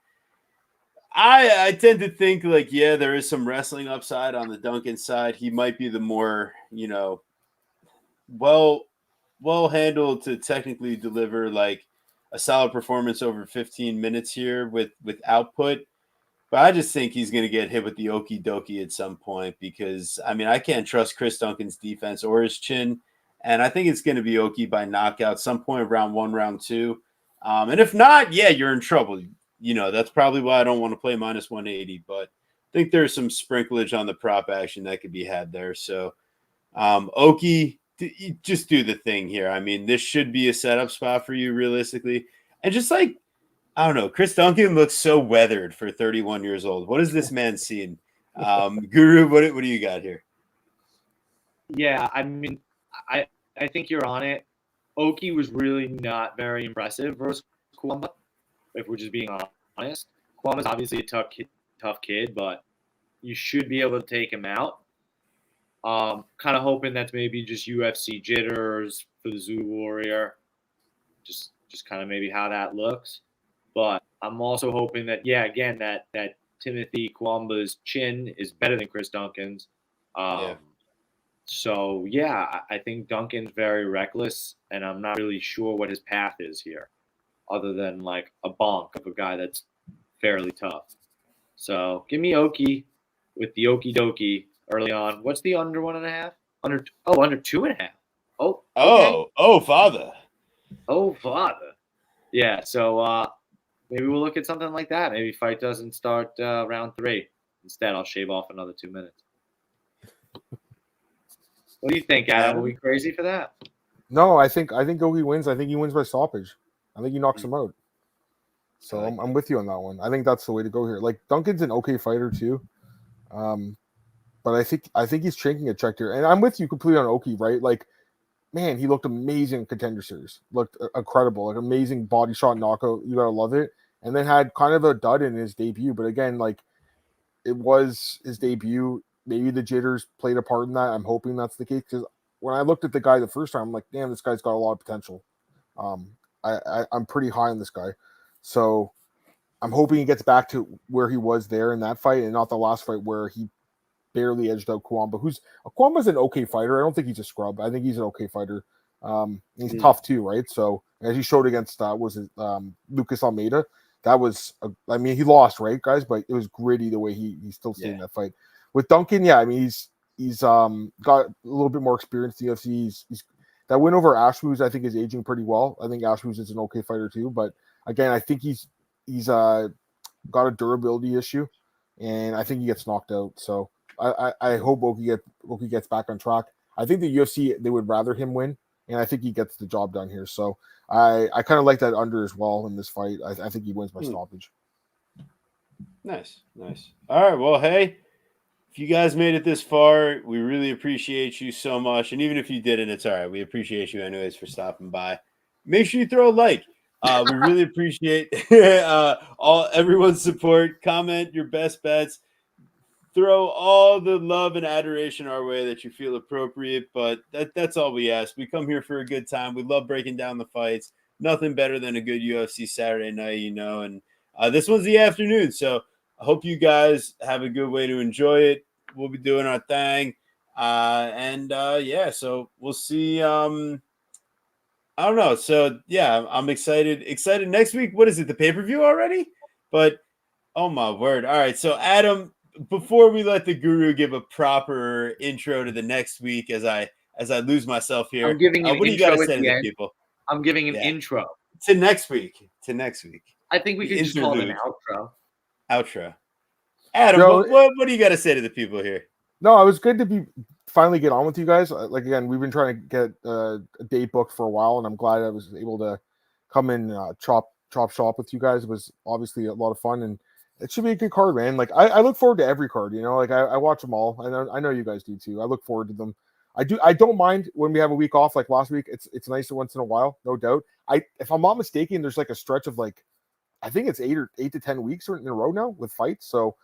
Speaker 1: I tend to think like, yeah, there is some wrestling upside on the Duncan side. He might be the more, well handled to technically deliver like a solid performance over 15 minutes here with output. But I just think he's going to get hit with the okie dokie at some point because, I mean, I can't trust Chris Duncan's defense or his chin. And I think it's going to be okie by knockout some point round 1, round 2. And if not, yeah, you're in trouble. That's probably why I don't want to play minus 180. But I think there's some sprinklage on the prop action that could be had there. So, Oki, just do the thing here. I mean, this should be a setup spot for you realistically. And just like, I don't know, Chris Duncan looks so weathered for 31 years old. What has this man seen? Guru, what do you got here?
Speaker 2: Yeah, I mean, I think you're on it. Oki was really not very impressive versus Kwamba, if we're just being honest. Kwamba's obviously a tough kid, but you should be able to take him out. Kind of hoping that's maybe just UFC jitters for the Zoo Warrior. Just kind of maybe how that looks. But I'm also hoping that, again, that Timothy Kwamba's chin is better than Chris Duncan's. So, I think Duncan's very reckless, and I'm not really sure what his path is here, other than like a bonk of a guy that's fairly tough. So, give me Oki with the okie dokie early on. What's the under 1.5? Under 2.5. Oh, okay.
Speaker 1: Father.
Speaker 2: Oh, father. Yeah, so maybe we'll look at something like that. Maybe fight doesn't start round 3. Instead, I'll shave off another 2 minutes. What do you think, Adam? Are we crazy for that?
Speaker 3: No, I think Oki wins. I think he wins by stoppage. I think he knocks him out. So I'm with you on that one. I think that's the way to go here. Like Duncan's an okay fighter too, but I think he's taking a check here. And I'm with you completely on Oki, right? Like, man, he looked amazing in Contender Series. Looked incredible, like amazing body shot knockout. You gotta love it. And then had kind of a dud in his debut, but again, like it was his debut. Maybe the jitters played a part in that. I'm hoping that's the case because when I looked at the guy the first time, I'm like, damn, this guy's got a lot of potential. I'm pretty high on this guy. So I'm hoping he gets back to where he was there in that fight and not the last fight where he barely edged out Kwamba. Kwamba's an okay fighter. I don't think he's a scrub. I think he's an okay fighter. He's tough too, right? So as he showed against Lucas Almeida, that was he lost, right, guys? But it was gritty the way he still stayed in that fight. With Duncan, I mean he's got a little bit more experience in the UFC. He's that win over Ashwoos, I think, is aging pretty well. I think Ashwoos is an okay fighter too, but again, I think he's got a durability issue, and I think he gets knocked out. So I hope Oki gets back on track. I think the UFC, they would rather him win, and I think he gets the job done here. So I kind of like that under as well in this fight. I think he wins by stoppage.
Speaker 1: Nice. All right, well, hey, if you guys made it this far, we really appreciate you so much. And even if you didn't, it's all right. We appreciate you anyways for stopping by. Make sure you throw a like. We really appreciate everyone's support. Comment your best bets. Throw all the love and adoration our way that you feel appropriate. But that's all we ask. We come here for a good time. We love breaking down the fights. Nothing better than a good UFC Saturday night, And this one's the afternoon. So I hope you guys have a good way to enjoy it. We'll be doing our thing. So we'll see. I don't know. So I'm excited. Next week, what is it? The pay-per-view already? But oh my word. All right. So Adam, before we let the guru give a proper intro to the next week as I lose myself here,
Speaker 2: I'm giving
Speaker 1: what do you got to say to the people?
Speaker 2: I'm giving an intro.
Speaker 1: To next week.
Speaker 2: I think we can just call it an
Speaker 1: outro. Adam, what do you got to say to the people here?
Speaker 3: No, it was good to finally get on with you guys. Like again, we've been trying to get a date booked for a while, and I'm glad I was able to come in chop shop with you guys. It was obviously a lot of fun, and it should be a good card, man. Like I look forward to every card. Like I watch them all, and I know you guys do too. I look forward to them. I don't mind when we have a week off, like last week. It's nice once in a while, no doubt. If I'm not mistaken, there's like a stretch of like I think it's 8 to 10 weeks in a row now with fights. So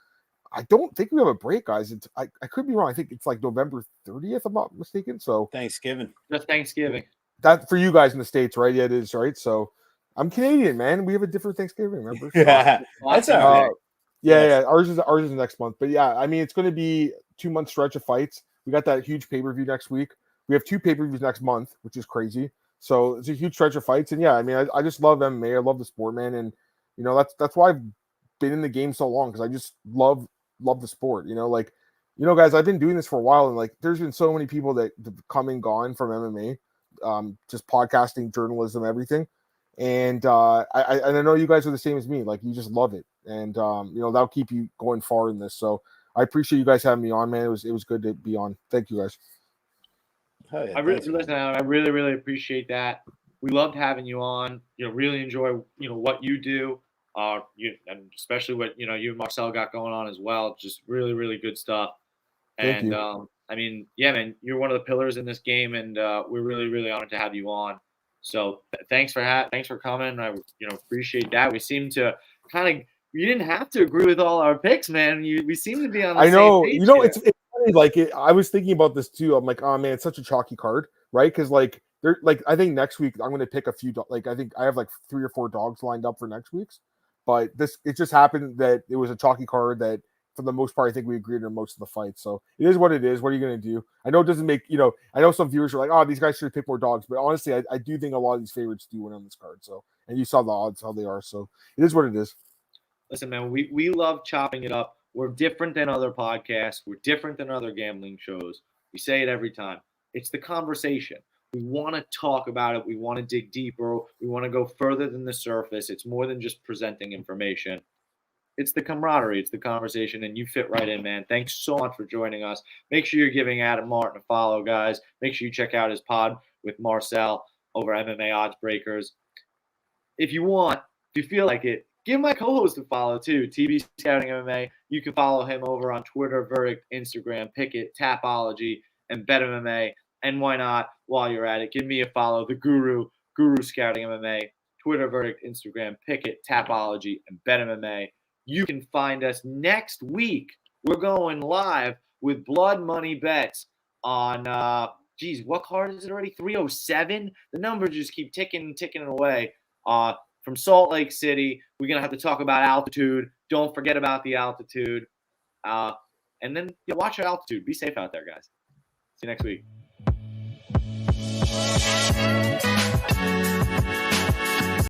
Speaker 3: I don't think we have a break, guys. I could be wrong. I think it's like November 30th, I'm not mistaken. So
Speaker 1: Thanksgiving.
Speaker 2: That's Thanksgiving.
Speaker 3: That for you guys in the States, right? Yeah, it is, right? So I'm Canadian, man. We have a different Thanksgiving, remember? So,
Speaker 1: that's all right.
Speaker 3: Yeah. Ours is next month. But yeah, I mean, it's going to be 2 month stretch of fights. We got that huge pay-per-view next week. We have 2 pay-per-views next month, which is crazy. So it's a huge stretch of fights. And yeah, I mean, I just love MMA. I love the sport, man. And, you know, that's why I've been in the game so long, because I just love the sport. You know, like, you know, guys, I've been doing this for a while, and like, there's been so many people that have come and gone from MMA, just podcasting, journalism, everything. And I know you guys are the same as me. Like, you just love it, and you know, that'll keep you going far in this. So I appreciate you guys having me on, man. It was good to be on. Thank you, guys.
Speaker 1: Oh, yeah,
Speaker 2: I really
Speaker 1: thanks, man.
Speaker 2: listen. I really appreciate that. We loved having you on. You know, really enjoy what you do. And especially what you and Marcel got going on as well. Just really good stuff.
Speaker 3: Thank
Speaker 2: And
Speaker 3: you.
Speaker 2: I mean, yeah, man, you're one of the pillars in this game, and we're really honored to have you on. So thanks for coming. I appreciate that. We seem to kind of you didn't have to agree with all our picks, man. We seem to be on the
Speaker 3: I know,
Speaker 2: same page
Speaker 3: you know,
Speaker 2: here.
Speaker 3: it's funny. Like, I was thinking about this too. I'm like, oh man, it's such a chalky card, right? Because like, I think next week I'm going to pick a few. Like, I think I have like 3 or 4 dogs lined up for next week's. But it just happened that it was a chalky card that, for the most part, I think we agreed on most of the fights. So it is what it is. What are you going to do? I know it doesn't make, I know some viewers are like, oh, these guys should have picked more dogs. But honestly, I do think a lot of these favorites do win on this card. So, and you saw the odds, how they are. So it is what it is.
Speaker 2: Listen, man, we love chopping it up. We're different than other podcasts. We're different than other gambling shows. We say it every time. It's the conversation. We want to talk about it. We want to dig deeper. We want to go further than the surface. It's more than just presenting information. It's the camaraderie. It's the conversation, and you fit right in, man. Thanks so much for joining us. Make sure you're giving Adam Martin a follow, guys. Make sure you check out his pod with Marcel over MMA Odds Breakers. If you feel like it, give my co-host a follow too, TB Scouting MMA. You can follow him over on Twitter, Verdict, Instagram, Picket, Tapology, and Bet MMA. And why not, while you're at it, give me a follow, the Guru Scouting MMA, Twitter, Verdict, Instagram, Picket, Tapology, and Bet MMA. You can find us next week. We're going live with Blood Money Bets on, what card is it already? 307? The numbers just keep ticking away. From Salt Lake City. We're going to have to talk about altitude. Don't forget about the altitude. And then watch your altitude. Be safe out there, guys. See you next week.